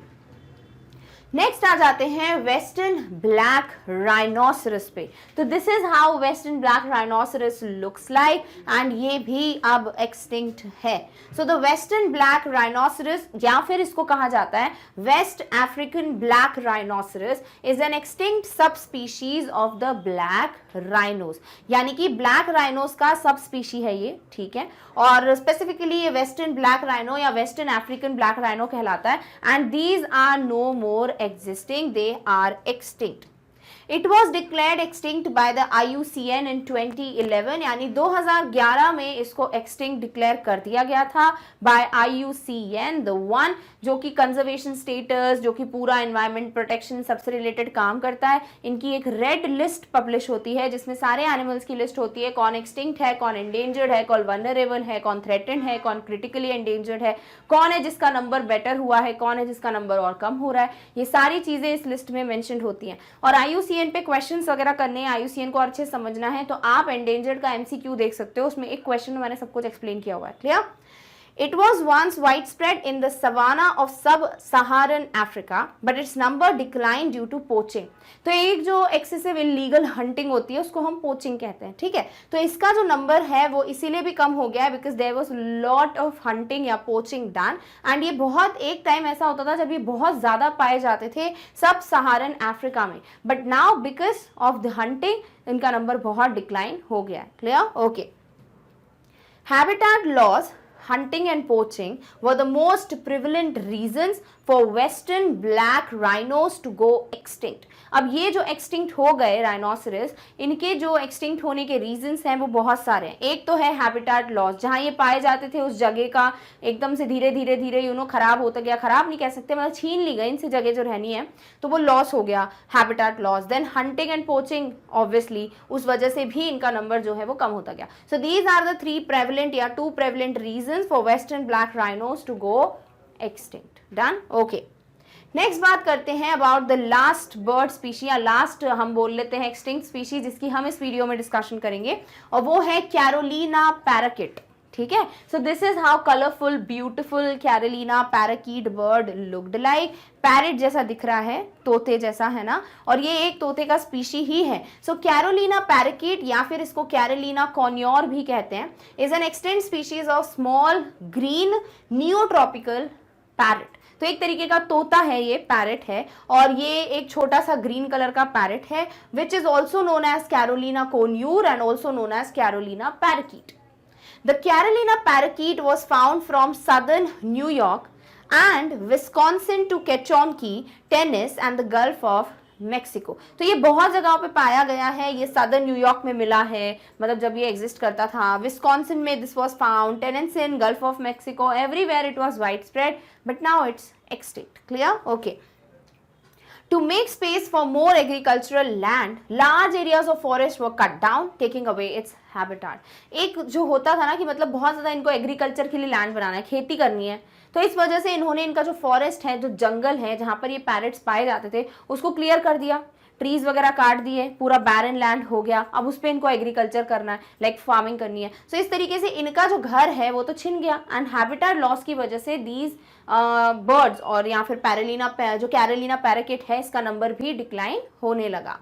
Next आ जाते हैं वेस्टर्न ब्लैक राइनोसरस पे। तो this is how western black rhinoceros looks like and ये भी अब एक्सटिंक्ट है। So the western black rhinoceros या फिर इसको कहा जाता है West African black rhinoceros is an extinct subspecies of the black rhinos, यानी कि ब्लैक राइनोस का सब स्पीशी है ये, ठीक है। और स्पेसिफिकली ये वेस्टर्न ब्लैक राइनो या वेस्टर्न अफ्रीकन ब्लैक राइनो कहलाता है and these are no more existing, they are extinct. It was declared extinct by the IUCN in 2011, यानी 2011 में इसको extinct declare कर दिया गया था by IUCN, the one जो कि conservation status, जो कि पूरा environment protection सबसे related काम करता है। इनकी एक red list publish होती है जिसमें सारे animals की list होती है, कौन extinct है, कौन endangered है, कौन vulnerable है, कौन threatened है, कौन critically endangered है, कौन है जिसका नंबर बेटर हुआ है, कौन है जिसका नंबर और कम हो रहा है। ये सारी चीजें इस लिस्ट में मेंशन होती हैं और IUCN पे क्वेश्चंस वगैरह करने हैं, IUCN को अच्छे समझना है तो आप एंडेंजर्ड का MCQ देख सकते हो, उसमें एक क्वेश्चन में मैंने सब कुछ एक्सप्लेन किया हुआ है। Clear? It was once widespread in the savanna of sub-Saharan Africa, but its number declined due to poaching. तो एक जो excessive illegal hunting होती है उसको हम poaching कहते हैं, ठीक है। तो इसका जो नंबर है वो इसीलिए भी कम हो गया है because there was lot of hunting या poaching done, and ये बहुत एक टाइम ऐसा होता था जब ये बहुत ज़्यादा पाए जाते थे सब सहारन अफ्रीका में, but now because of the hunting इनका नंबर बहुत डिक्लाइन हो गया है। Clear? Okay. Habitat loss, hunting and poaching were the most prevalent reasons for western black rhinos to go extinct. अब ये जो एक्सटिंक्ट हो गए राइनोसरस, इनके जो एक्सटिंक्ट होने के रीजंस हैं वो बहुत सारे हैं. एक तो है हैबिटेट लॉस, जहाँ ये पाए जाते थे उस जगह का एकदम से धीरे धीरे धीरे खराब होता गया, खराब नहीं कह सकते मतलब छीन ली गई इनसे जगह जो रहनी है, तो वो लॉस हो गया, habitat loss. Then hunting and poaching, obviously उस वजह से भी इनका नंबर जो है वो कम होता गया. So these are the 3 prevalent या 2 prevalent reasons for western black rhinos to go extinct. Done. Okay, next बात करते हैं about the last bird species, या लास्ट हम बोल लेते हैं एक्सटिंक्ट स्पीशी, जिसकी हम इस वीडियो में डिस्कशन करेंगे, और वो है कैरोलिना पैराकिट. ठीक है, सो this is how colourful beautiful Carolina parakeet bird looked like. Parrot जैसा दिख रहा है, तोते जैसा है ना, और ये एक तोते का स्पीशी ही है. सो कैरोलिना पैराकीट, या फिर इसको कैरोलिना कॉन्योर भी कहते हैं, is an extant species of small green neotropical parrot. तो एक तरीके का तोता है, ये पैरेट है, और ये एक छोटा सा ग्रीन कलर का पैरेट है, which is also known as Carolina conure and also known as Carolina parakeet. The Carolina parakeet was found from southern New York and Wisconsin to Ketchonki, Tennessee and the Gulf of Mexico. तो ये बहुत जगहों पे पाया गया है. ये southern New York में मिला है, मतलब जब ये एग्जिस्ट करता था. विस्कॉन्सिन में this was found, Tennessee in gulf of Mexico, everywhere it was wide spread, but now it's extinct. Clear. Okay. To make space for more agricultural land, large areas of forest were cut down, taking away its habitat. एक जो होता था ना कि मतलब बहुत ज़्यादा इनको एग्रीकल्चर के लिए लैंड बनाना है, खेती करनी है, तो इस वजह से इन्होंने इनका जो फॉरेस्ट है, जो जंगल है जहाँ पर ये पैरेट्स पाए जाते थे, उसको क्लियर कर दिया, ट्रीज वगैरह काट दिए, पूरा बैरन लैंड हो गया. अब उस पर इनको एग्रीकल्चर करना है, लाइक फार्मिंग करनी है. सो इस तरीके से इनका जो घर है वो तो छिन गया, एंड हैबिटेट लॉस की वजह से दीज बर्ड्स और या फिर जो कैरोलिना पैराकिट है, इसका नंबर भी डिक्लाइन होने लगा.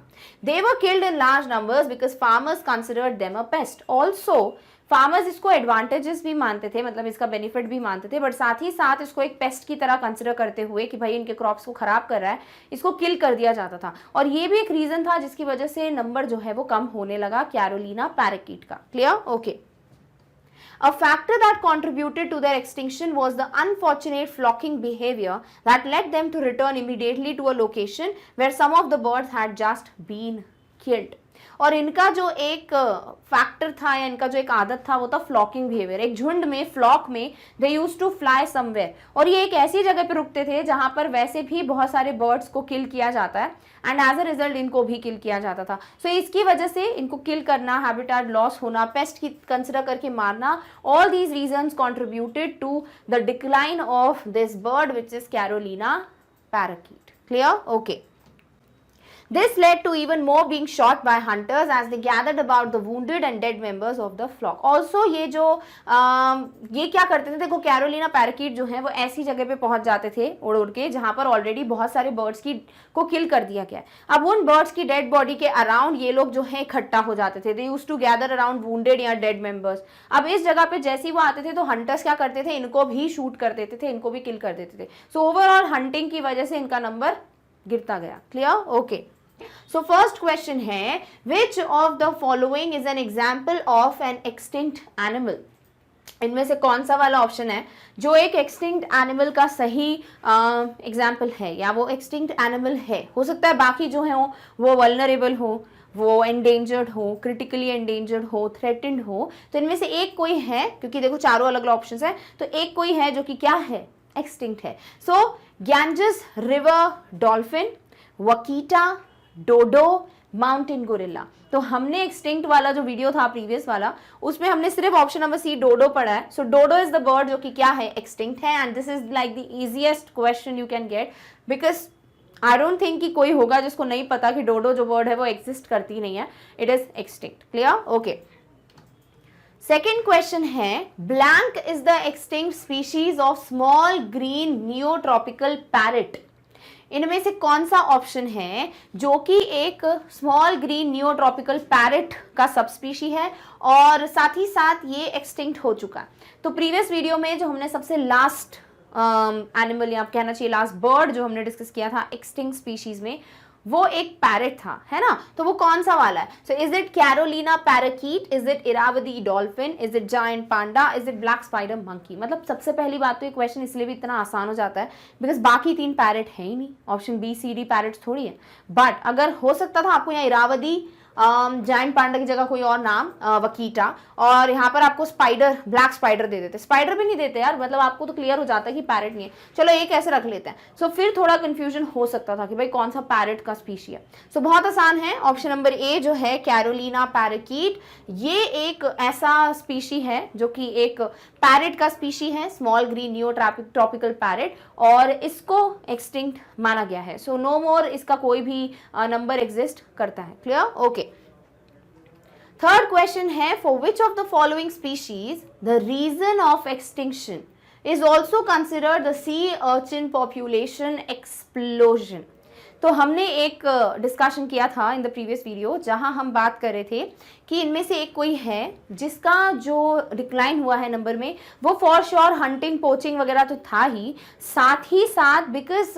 They were killed in large numbers because farmers considered them a pest. Also farmers इसको एडवांटेजेस भी मानते थे, मतलब इसका बेनिफिट भी मानते थे, बट साथ ही साथ इसको एक पेस्ट की तरह कंसिडर करते हुए कि भाई इनके क्रॉप्स को खराब कर रहा है, इसको किल कर दिया जाता था. और ये भी एक रीजन था जिसकी वजह से नंबर जो है वो कम होने लगा कैरोलिना पैराकीट का. Clear. Okay. A factor that contributed to their extinction was the unfortunate flocking behavior that led them to return immediately to a location where some of the birds had just been killed. और इनका जो एक factor था या इनका जो एक आदत था वो था फ्लॉकिंग बिहेवियर. एक झुंड में, फ्लॉक में दे यूज टू फ्लाई समवेयर, और ये एक ऐसी जगह पे रुकते थे जहां पर वैसे भी बहुत सारे बर्ड्स को किल किया जाता है, एंड एज अ रिजल्ट इनको भी किल किया जाता था. सो इसकी वजह से इनको किल करना, हैबिटेट लॉस होना, पेस्ट की कंसिडर करके मारना, all these reasons contributed to the decline of this bird which is Carolina parakeet. Clear. Okay. This led to even more being shot by hunters as they gathered about the wounded and dead members of the flock. Also ये जो ये क्या करते थे, देखो Carolina parakeet जो है वो ऐसी जगह पे पहुंच जाते थे उड़ उड़ के जहां पर ऑलरेडी बहुत सारे बर्ड्स को किल कर दिया गया है. अब उन बर्ड्स की डेड बॉडी के अराउंड ये लोग जो है इकट्ठा हो जाते थे. They used to gather around wounded या डेड मेंबर्स. अब इस जगह पे जैसे ही वो आते थे तो हंटर्स क्या करते थे, इनको भी शूट कर देते थे, इनको भी किल कर देते थे. सो ओवरऑल हंटिंग की वजह से इनका नंबर गिरता गया. Clear. Okay. So first question है, which of the following is an example of an extinct animal? इनमें से कौन सा वाला ऑप्शन है जो एक एक्सटिंक्ट एनिमल का सही एग्जाम्पल है, या वो एक्सटिंक्ट एनिमल है. हो सकता है बाकी जो है वो वल्नरेबल हो, वो एंडेंजर्ड हो, क्रिटिकली एंडेंजर्ड हो, थ्रेटेंड हो. तो इनमें से एक कोई है, क्योंकि देखो चारों अलग अलग ऑप्शंस है, तो एक कोई है जो कि क्या है, एक्सटिंक्ट है. So Ganges river dolphin, vaquita, dodo, mountain gorilla. तो हमने एक्सटिंक्ट वाला जो वीडियो था प्रीवियस वाला, उसमें हमने सिर्फ ऑप्शन नंबर सी डोडो पढ़ा है. सो डोडो इज द बर्ड जो कि क्या है, एक्सटिंक्ट है. And this is like the easiest question you can get, because I don't think कि कोई होगा जिसको नहीं पता कि डोडो जो बर्ड है वो एग्जिस्ट करती नहीं है, it is extinct. Clear. Okay. Second question है, blank is the extinct species of small green neotropical parrot. इनमें से कौन सा ऑप्शन है जो कि एक स्मॉल ग्रीन नियोट्रॉपिकल पैरेट का सबस्पीशी है और साथ ही साथ ये एक्सटिंक्ट हो चुका. तो प्रीवियस वीडियो में जो हमने सबसे लास्ट एनिमल या कहना चाहिए लास्ट बर्ड जो हमने डिस्कस किया था एक्सटिंक्ट स्पीशीज में, वो एक पैरेट था, है ना? तो वो कौन सा वाला है? So is it Carolina parakeet, is it Irrawaddy dolphin, is it giant Panda, is it black spider monkey? मतलब सबसे पहली बात तो ये क्वेश्चन इसलिए भी इतना आसान हो जाता है बिकॉज बाकी 3 पैरेट है ही नहीं, option B C D parrots थोड़ी है। बट अगर हो सकता था आपको यहाँ इरावदी जायंट पांडा की जगह कोई और नाम वकीटा, और यहाँ पर आपको स्पाइडर, ब्लैक स्पाइडर दे देते, स्पाइडर भी नहीं देते यार, मतलब आपको तो क्लियर हो जाता है कि पैरेट नहीं है। चलो एक ऐसे रख लेते हैं। सो फिर थोड़ा कंफ्यूजन हो सकता था कि भाई कौन सा पैरेट का स्पीशी है। सो बहुत आसान है, ऑप्शन नंबर ए जो है कैरोलिना पैराकीट, ये एक ऐसा स्पीशी है जो कि एक पैरेट का स्पीशी है, small green new tropical parrot, और इसको एक्सटिंक्ट माना गया है। सो नो मोर इसका कोई भी नंबर एग्जिस्ट करता है। क्लियर? ओके। थर्ड क्वेश्चन है, for which of the following species the reason of extinction is also considered the sea urchin population explosion? तो हमने एक डिस्कशन किया था इन द प्रीवियस वीडियो जहां हम बात कर रहे थे कि इनमें से एक कोई है जिसका जो डिक्लाइन हुआ है नंबर में, वो फॉर श्योर हंटिंग पोचिंग वगैरह तो था ही साथ बिकॉज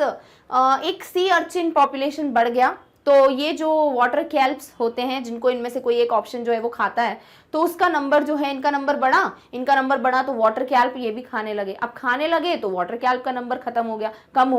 एक सी अर्चिन पॉपुलेशन बढ़ गया। तो ये जो वाटर कैल्प्स होते हैं जिनको इनमें से कोई एक ऑप्शन जो है वो खाता है, तो उसका नंबर जो है, इनका नंबर बढ़ा तो वाटर कैल्प ये भी खाने लगे। अब खाने लगे तो वाटर कैल्प का नंबर खत्म हो गया, कम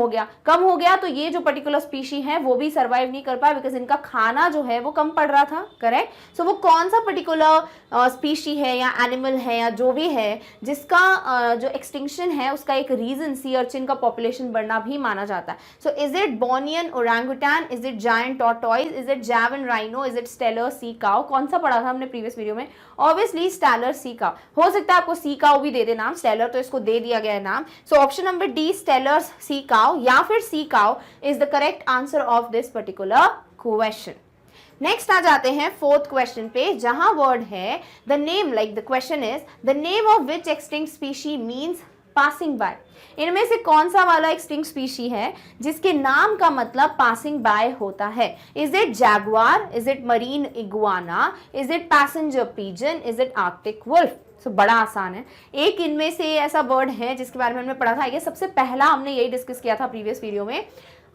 हो गया तो ये जो पर्टिकुलर स्पीशी है वो भी सर्वाइव नहीं कर पाया बिकॉज इनका खाना जो है वो कम पड़ रहा था। करेक्ट? सो वो कौन सा पर्टिकुलर स्पीशी है या एनिमल है या जो भी है जिसका जो एक्सटिंक्शन है उसका एक रीजन सी अर्चिन का पॉपुलेशन बढ़ना भी माना जाता है। So is it Bornean orangutan, is it giant tortoise, is it Javan rhino, is it Steller sea cow? कौन सा पढ़ा था हमने प्रीवियस वीडियो में? Obviously Steller sea cow. हो सकता है आपको सी काउ भी दे दे नाम, स्टेलर तो इसको दे दिया गया है नाम। So option number D Steller sea cow या फिर sea cow is the correct answer of this particular question. Next आ जाते हैं फोर्थ क्वेश्चन पे, जहां वर्ड है the name, like the question is the name of which extinct species means passing by. इनमें से कौन सा वाला एक्सटिंक्ट स्पीशी है जिसके नाम का मतलब पासिंग बाय होता है? Is it jaguar, is it marine iguana, is it passenger pigeon, is it Arctic wolf? So बड़ा आसान है। एक इनमें से ऐसा बर्ड है जिसके बारे में हमने पढ़ा था, ये सबसे पहला हमने यही डिस्कस किया था प्रीवियस वीडियो में,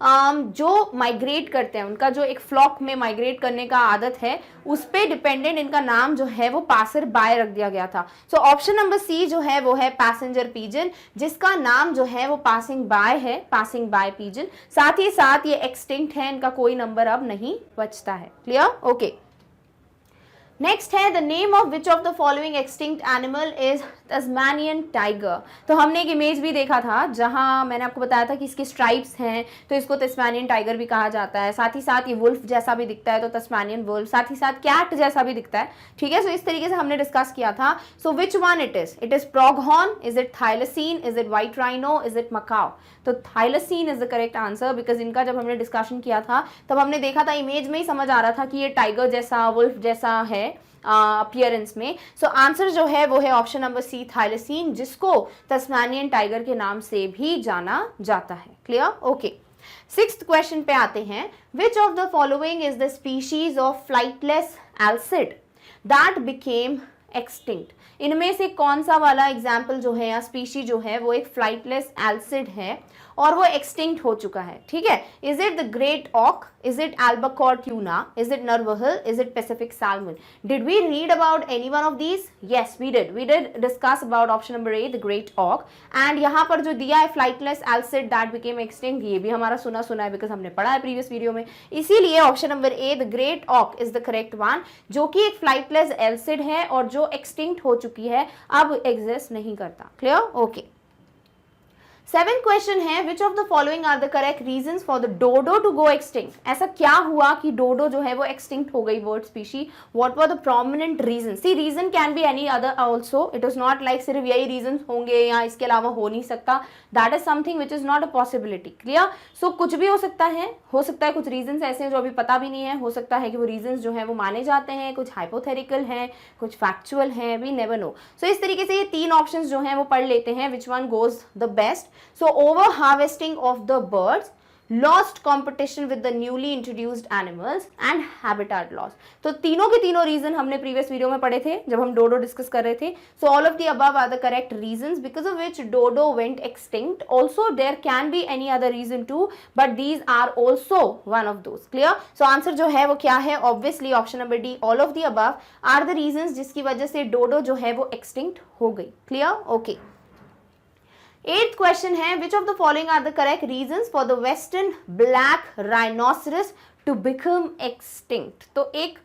जो माइग्रेट करते हैं, उनका जो एक फ्लॉक में माइग्रेट करने का आदत है, उस पे डिपेंडेंट इनका नाम जो है वो पासर बाय रख दिया गया था। सो ऑप्शन नंबर सी जो है वो है पैसेंजर पीजन, जिसका नाम जो है वो पासिंग बाय है, पासिंग बाय पीजन। साथ ही साथ ये एक्सटिंक्ट है, इनका कोई नंबर अब नहीं बचता है। क्लियर? ओके। नेक्स्ट है the name of which of the following extinct animal is Tasmanian tiger. तो हमने एक इमेज भी देखा था जहां मैंने आपको बताया था कि इसके स्ट्राइप्स हैं तो इसको तस्मानियन टाइगर भी कहा जाता है। साथ ही साथ ये वुल्फ जैसा भी दिखता है तो तस्मानियन वुल्फ, साथ ही साथ कैट जैसा भी दिखता है। ठीक है, सो इस तरीके से हमने डिस्कस किया था। So which one it is pronghorn, is it thylacine, is it white rhino, is it macaw? तो thylacine is the correct answer because इनका जब हमने डिस्कशन किया था तब हमने देखा था, इमेज में ही समझ आ रहा था कि ये टाइगर जैसा, वुल्फ जैसा है अपीयरेंस में। सो आंसर जो है वो है ऑप्शन नंबर सी थाइलसीन, जिसको तस्मानियन टाइगर के नाम से भी जाना जाता है। क्लियर? ओके। सिक्स्थ क्वेश्चन पे आते हैं, which of the following is the species of flightless alcid that became extinct? इनमें से कौन सा वाला एग्जाम्पल जो है या स्पीशी जो है वो एक फ्लाइटलेस एल्सिड है और वो एक्सटिंक्ट हो चुका है? ठीक है, is it the great auk, is it albacore tuna, is it narwhal, is it Pacific salmon? Did we read about any one of these? Yes we did discuss about option number A the great auk. And यहाँ पर जो दिया है flightless alcid that became extinct, ये भी हमारा सुना है बिकॉज हमने पढ़ा है प्रीवियस वीडियो में। इसीलिए option number A the great auk is the correct one, जो कि एक फ्लाइटलेस एल्सिड है और जो एक्सटिंक्ट हो चुकी है, अब एग्जिस्ट नहीं करता। क्लियर? ओके। सेवेंथ क्वेश्चन है, which of the following are the correct reasons for the dodo to go extinct? ऐसा क्या हुआ कि डोडो जो है वो एक्सटिंक्ट हो गई bird species? What were the prominent reason? See reason can be any other also, it is not like सिर्फ यही रीजन होंगे या इसके अलावा हो नहीं सकता। That is something which is not a possibility. Clear? So कुछ भी हो सकता है कुछ रीजन ऐसे हैं जो अभी पता भी नहीं है, हो सकता है कि वो रीजन जो है वो माने जाते हैं, कुछ हाइपोथेटिकल हैं, कुछ फैक्चुअल हैं, वी नेवर नो। सो इस तरीके से ये तीन ऑप्शंस जो हैं वो पढ़ लेते हैं, which one goes the best. So over harvesting of the birds, lost competition with the newly introduced animals and habitat loss. तो तीनों के तीनों रीजन हमने प्रीवियस वीडियो में पढ़े थे जब हम डोडो डिस्कस कर रहे थे। So all of the above are the correct reasons because of which dodo went extinct. Also there can be any other reason too, but these are also one of those. Clear? So answer जो है वो क्या है? Obviously option number D, all of the above are the reasons जिसकी वजह से डोडो जो है वो एक्सटिंक्ट हो गई। क्लियर? ओके। 8th क्वेश्चन है, which of the following are the correct reasons for the western black rhinoceros to become extinct. तो एक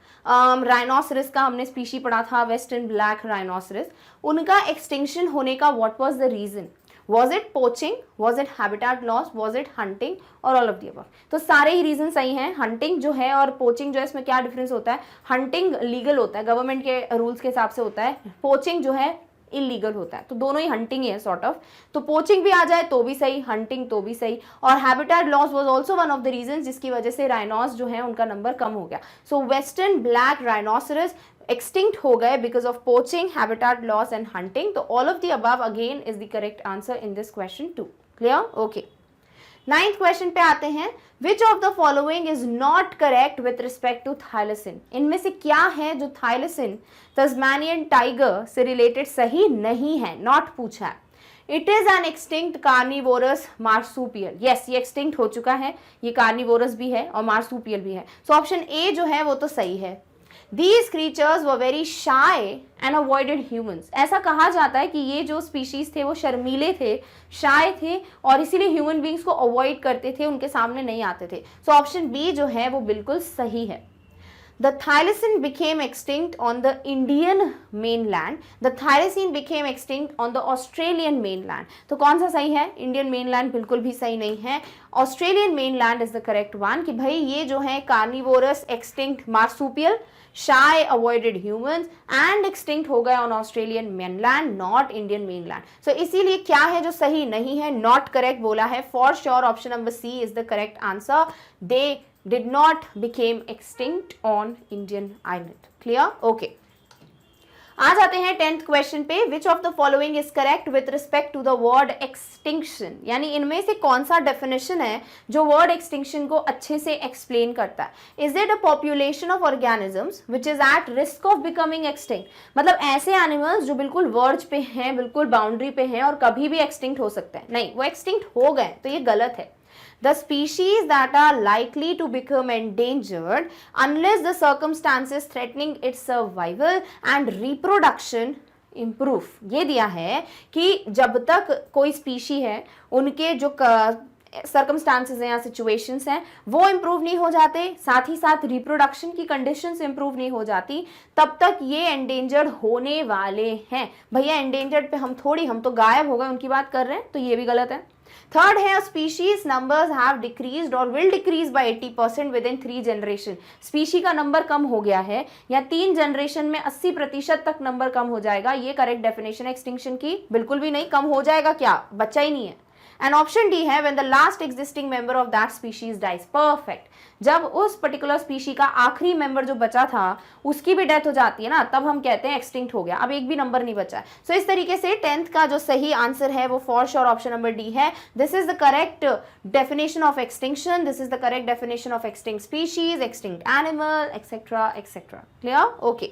राइनोसरस का हमने स्पीशी पढ़ा था, वेस्टर्न ब्लैक राइनोसरस, उनका एक्सटिंक्शन होने का what was the reason? Was it poaching? Was it habitat loss? Was it hunting? और all of the above? तो सारे ही रीजन सही हैं। हंटिंग जो है और पोचिंग जो है, इसमें क्या डिफरेंस होता है? हंटिंग लीगल होता है, गवर्नमेंट के रूल्स के हिसाब से होता है। पोचिंग जो है इलीगल होता है। तो दोनों ही हंटिंग ही है सॉर्ट ऑफ। तो पोचिंग भी आ जाए तो भी सही, हंटिंग तो भी सही। और habitat loss was also one of the reason जिसकी वजह से राइनोस जो है उनका नंबर कम हो गया। So western black rhinoceros extinct हो गए because of poaching, habitat loss and hunting. तो all of the above again is the correct answer in this question too. Clear? Okay. 9th question पे आते हैं, which of the following is not correct with respect to thylacine. इनमें से क्या है जो thylacine Tasmanian tiger से related सही नहीं है? नॉट पूछा है। It is an extinct carnivorous marsupial. Yes, ये एक्सटिंक्ट हो चुका है, ये कार्निवोरस भी है और मार्सूपियल भी है। सो ऑप्शन ए जो है वो तो सही है। These creatures were very shy and avoided humans। ऐसा कहा जाता है कि ये जो स्पीशीज थे वो शर्मीले थे, शाय थे और इसीलिए ह्यूमन बींग्स को अवॉइड करते थे, उनके सामने नहीं आते थे। सो ऑप्शन बी जो है वो बिल्कुल सही है। The thylacine became extinct on the Indian mainland. The thylacine became extinct on the Australian mainland. तो कौन सा सही है? इंडियन मेनलैंड बिल्कुल भी सही नहीं है। Australian mainland is the correct one. कि भाई ये जो है carnivorous extinct marsupial, shy avoided humans and extinct हो गए on Australian mainland, not Indian mainland. So इसीलिए क्या है जो सही नहीं है? नॉट करेक्ट बोला है। For sure option number C is the correct answer. They did not became extinct on Indian island. Clear? Okay. आ जाते हैं 10th क्वेश्चन पे, which of the following is correct with respect to the word extinction. यानी इनमें से कौन सा definition है जो वर्ड एक्सटिंक्शन को अच्छे से एक्सप्लेन करता है? Is it a population of organisms which is at risk of becoming extinct. मतलब ऐसे एनिमल्स जो बिल्कुल वर्ज पे हैं, बिल्कुल बाउंड्री पे हैं और कभी भी एक्सटिंक्ट हो सकते हैं? नहीं, वो एक्सटिंक्ट हो गए, तो ये गलत है। The species that are likely to become endangered unless the circumstances threatening its survival and reproduction improve। ये दिया है कि जब तक कोई स्पीशी है, उनके जो सर्कमस्टांसेस हैं या सिचुएशंस हैं वो इम्प्रूव नहीं हो जाते, साथ ही साथ रिप्रोडक्शन की कंडीशंस इम्प्रूव नहीं हो जाती, तब तक ये एंडेंजर्ड होने वाले हैं। भैया एंडेंजर्ड पे हम तो गायब हो गए उनकी बात कर रहे हैं, तो ये भी गलत है। थर्ड है, स्पीशीज नंबर्स हैव डिक्रीज्ड और will decrease by 80% with in 3 generation. Species का नंबर कम हो गया है या 3 जनरेशन में 80% तक नंबर कम हो जाएगा। ये करेक्ट डेफिनेशन एक्सटिंक्शन की बिल्कुल भी नहीं। कम हो जाएगा क्या? बच्चा ही नहीं है। एंड ऑप्शन डी है, when the last existing member of that species dies. Perfect. जब उस पर्टिकुलर स्पीशी का आखिरी मेंबर जो बचा था उसकी भी डेथ हो जाती है ना, तब हम कहते हैं एक्सटिंक्ट हो गया। अब एक भी नंबर नहीं बचा है। सो इस तरीके से 10th का जो सही आंसर है वो for sure option number D है। This is the correct definition of extinction, this is the correct definition of extinct species, extinct animal, etcetera etcetera. Clear? Okay.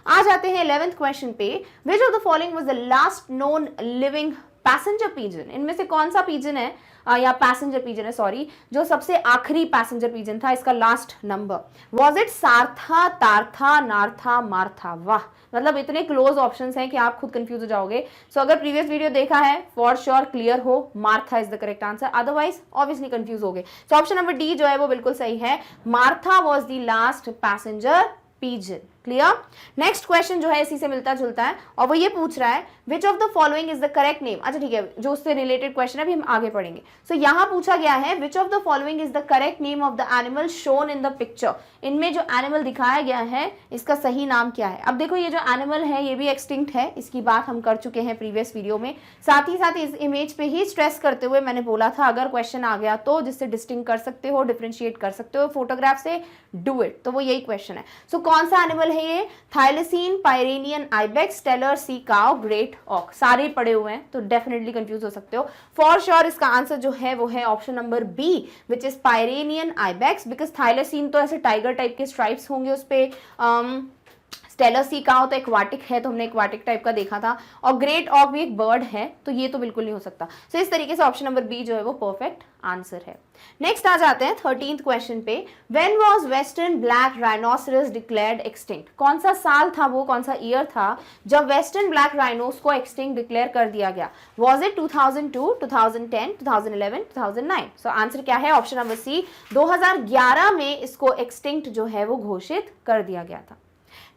आ जाते हैं 11th क्वेश्चन पे, which of the following was the last known living passenger pigeon. इनमें से कौन सा pigeon है या पैसेंजर पिजन है, सॉरी, जो सबसे आखिरी पैसेंजर पिजन था, इसका last number? Was it Sartha, Tartha, Nartha, Martha? वाह, मतलब इतने क्लोज ऑप्शंस हैं कि आप खुद कंफ्यूज हो जाओगे। सो अगर प्रीवियस वीडियो देखा है, फॉर श्योर क्लियर हो, Martha is the correct answer, otherwise obviously confuse हो गए। सो ऑप्शन नंबर डी जो है वो बिल्कुल सही है। Martha was the last passenger pigeon. Clear? Next question जो है इसी से मिलता जुलता है और वो ये पूछ रहा है, which of the following is the correct name. अच्छा ठीक है, जो उससे रिलेटेड क्वेश्चन है अभी हम आगे पढ़ेंगे। सो यहाँ पूछा गया है, which of the following is the correct name of the animal shown in the picture. इनमें जो एनिमल दिखाया गया है इसका सही नाम क्या है? अब देखो, ये जो एनिमल है ये भी एक्सटिंक्ट है, इसकी बात हम कर चुके हैं प्रीवियस वीडियो में। साथ ही साथ इस इमेज पे ही स्ट्रेस करते हुए मैंने बोला था, अगर क्वेश्चन आ गया तो जिससे डिस्टिंग कर सकते हो, डिफ्रेंशिएट कर सकते हो फोटोग्राफ से, डू इट। तो वो यही क्वेश्चन है। सो कौन सा एनिमल है है ये? Thylacine, Pyrenean ibex, Steller sea cow, great auk, सारे पड़े हुए हैं तो डेफिनेटली कंफ्यूज हो सकते हो। फॉर श्योर इसका आंसर जो है वो है option number B, which is Pyrenean ibex, because thylacine तो ऐसे टाइगर टाइप के स्ट्राइप्स होंगे उस पे, स्टेलर सी काउ तो एक्वाटिक है, तो हमने एक्वाटिक टाइप का देखा था, और ग्रेट ऑक भी एक बर्ड है, तो ये तो बिल्कुल नहीं हो सकता। सो इस तरीके से ऑप्शन नंबर बी जो है वो परफेक्ट आंसर है। नेक्स्ट आ जाते हैं 13th क्वेश्चन पे। When was western black rhinoceros declared extinct? कौन सा साल था वो, कौन सा ईयर था जब वेस्टर्न ब्लैक राइनोस को एक्सटिंक्ट डिक्लेयर कर दिया गया? Was it 2002, 2010, 2011, 2009? सो आंसर क्या है? ऑप्शन नंबर सी, 2011 में इसको एक्सटिंक्ट जो है वो घोषित कर दिया गया था।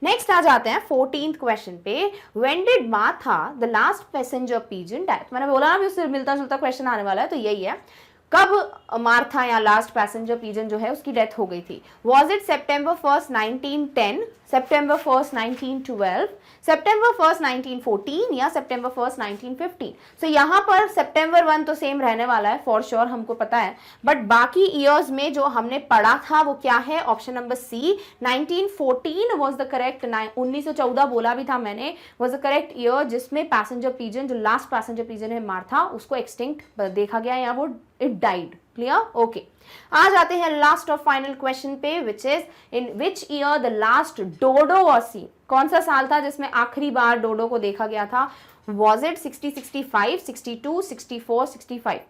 नेक्स्ट आ जाते हैं 14th क्वेश्चन पे। When did Martha the last passenger pigeon die? मैंने बोला ना अभी उससे मिलता जुलता क्वेश्चन आने वाला है, तो यही है, कब मार्था या लास्ट पैसेंजर पिजन जो है उसकी डेथ हो गई थी? Was it September 1st 1910, September 1st 1912, September 1st 1914 या सेप्टेम्बर 1st 1915? सो यहाँ पर सेप्टेम्बर 1 तो सेम रहने वाला है फॉर श्योर, हमको पता है, बट बाकी ईयर्स में जो हमने पढ़ा था वो क्या है? Option number C, 1914 was the correct, 1914 बोला भी था मैंने, वॉज द करेक्ट ईयर जिसमें पैसेंजर पिजन, जो लास्ट पैसेंजर पिजन है मार्था, उसको एक्सटिंक्ट देखा गया या वो इट डाइड। क्लियर? ओके। आ जाते हैं लास्ट और फाइनल क्वेश्चन पे, which is in which year the last dodo was seen? कौन सा साल था जिसमें आखिरी बार डोडो को देखा गया था? Was it 60, 65, 62, 64, 65?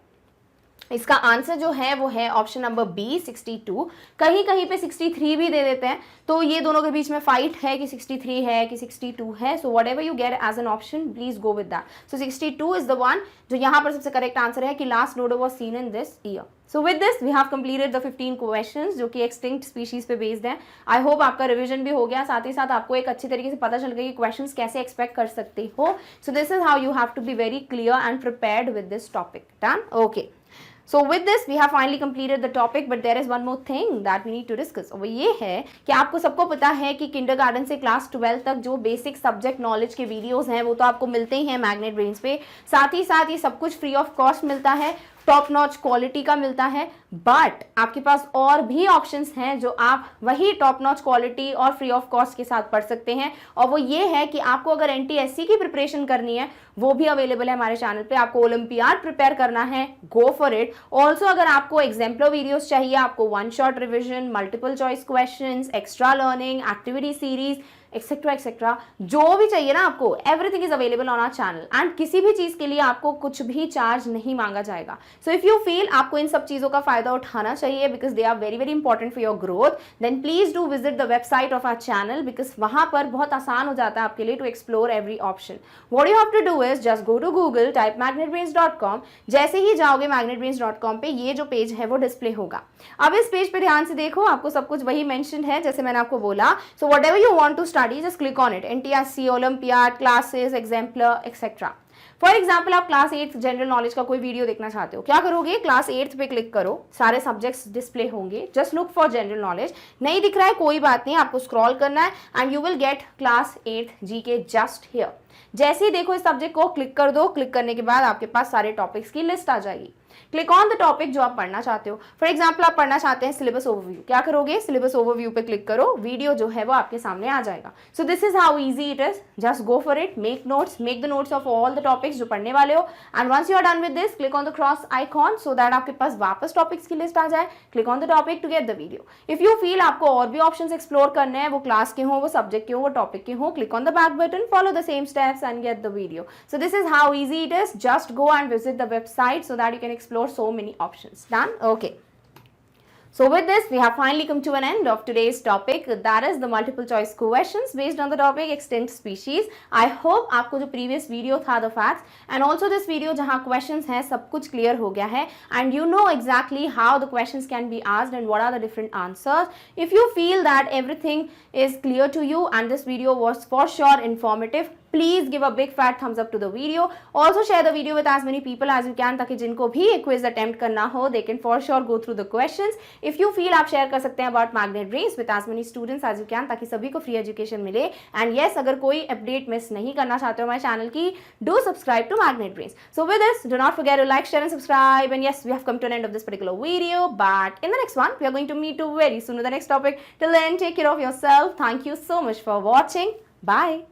इसका आंसर जो है वो है ऑप्शन नंबर बी, 62। कहीं कहीं पे 63 भी दे देते हैं, तो ये दोनों के बीच में फाइट है कि 63 है कि 62 है। So whatever you get as an option, please go with that. So 62 is the one जो यहाँ पर सबसे करेक्ट आंसर है कि last dodo was seen in this year. So with this we have completed the 15 questions जो कि extinct species पे based हैं। आई होप आपका रिवीजन भी हो गया, साथ ही साथ आपको एक अच्छी तरीके से पता चल गया कि क्वेश्चंस कैसे एक्सपेक्ट कर सकते हो। So this is how you have to be very clear and prepared with this topic. Done? Okay. So with this we have finally completed the topic, but there is one more thing that we need to discuss। और वो ये है कि आपको सबको पता है कि किंडरगार्टन से क्लास 12 तक जो बेसिक सब्जेक्ट नॉलेज के वीडियोस हैं वो तो आपको मिलते ही हैं मैग्नेट ब्रेन्स पे, साथ ही साथ ये सब कुछ फ्री ऑफ कॉस्ट मिलता है, टॉप नॉच क्वालिटी का मिलता है, बट आपके पास और भी ऑप्शंस हैं जो आप वही टॉप नॉच क्वालिटी और फ्री ऑफ कॉस्ट के साथ पढ़ सकते हैं। और वो ये है कि आपको अगर NTSC की प्रिपरेशन करनी है वो भी अवेलेबल है हमारे चैनल पे। आपको ओलंपियाड प्रिपेयर करना है, गो फॉर इट। ऑल्सो अगर आपको एग्जाम्पलर वीडियोस चाहिए, आपको one shot revision, multiple choice questions, extra learning, activity series, etcetera etcetera, जो भी चाहिए ना आपको, everything is available on our channel. And किसी भी चीज के लिए आपको कुछ भी चार्ज नहीं मांगा जाएगा। सो इफ यू फील आपको इन सब चीजों का फायदा उठाना चाहिए because they are very very important for your growth, then please do visit the website of our channel, because वहां पर बहुत आसान हो जाता है आपके लिए to explore every option. What you have to do is just go to Google, type magnetbrains.com। जैसे ही जाओगे magnetbrains.com पे ये जो पेज है वो डिस्प्ले होगा। अब इस पेज पे ध्यान से देखो, आपको सब कुछ वही मेंशन है जैसे मैंने आपको बोला। So whatever you want to study just click on it, NTSC, olympiad, classes, exemplar, etcetera. For example आप क्लास 8 जनरल नॉलेज का कोई वीडियो देखना चाहते हो, क्या करोगे? क्लास 8 पे क्लिक करो, सारे सब्जेक्ट्स डिस्प्ले होंगे, just look for general knowledge. नहीं दिख रहा है कोई बात नहीं, आपको स्क्रॉल करना है and you will get class 8 GK just here. जैसे ही देखो इस सब्जेक्ट को क्लिक कर दो, क्लिक करने के बाद आपके पास सारे टॉपिक्स की लिस्ट आ जाएगी। क्लिक ऑन द टॉपिक जो आप पढ़ना चाहते हो। फॉर एग्जाम्पल आप पढ़ना चाहते हैं सिलेबस ओवरव्यू, क्या करोगे? सिलेबस ओवरव्यू पे क्लिक करो, वीडियो जो है वो आपके सामने आ जाएगा। So this is how easy it is, just go for it, make notes, make the notes of all the topics जो पढ़ने वाले हो, and once you are done with this click on the cross icon so that आपके पास वापस topics की list आ जाए। Click on the topic to get the video. If you feel आपको और भी ऑप्शंस एक्सप्लोर करने हैं, वो क्लास के हो, वो सब्जेक्ट के हो, वो टॉपिक के हो, click on the back button, follow the same steps and get the video. So this is how easy it is, just go and visit the website so that you can explore so many options. Done? Okay. So with this, we have finally come to an end of today's topic. That is the multiple choice questions based on the topic extinct species. I hope आपको जो previous video था the facts and also this video जहाँ questions हैं सब कुछ clear हो गया है and you know exactly how the questions can be asked and what are the different answers. If you feel that everything is clear to you and this video was for sure informative, please give a big fat thumbs up to the video. Also share the video with as many people as you can ताकि जिनको भी एक quiz attempt करना हो they can for sure go through the questions. If you feel आप share कर सकते हैं about magnet brains with as many students as you can ताकि सभी को free education मिले. And yes, अगर कोई update miss नहीं करना चाहते हो हमारे channel की, do subscribe to Magnet Brains. So with this, do not forget to like, share and subscribe. And yes, we have come to an end of this particular video, but in the next one we are going to meet you very soon with the next topic. Till then, take care of yourself. Thank you so much for watching. Bye.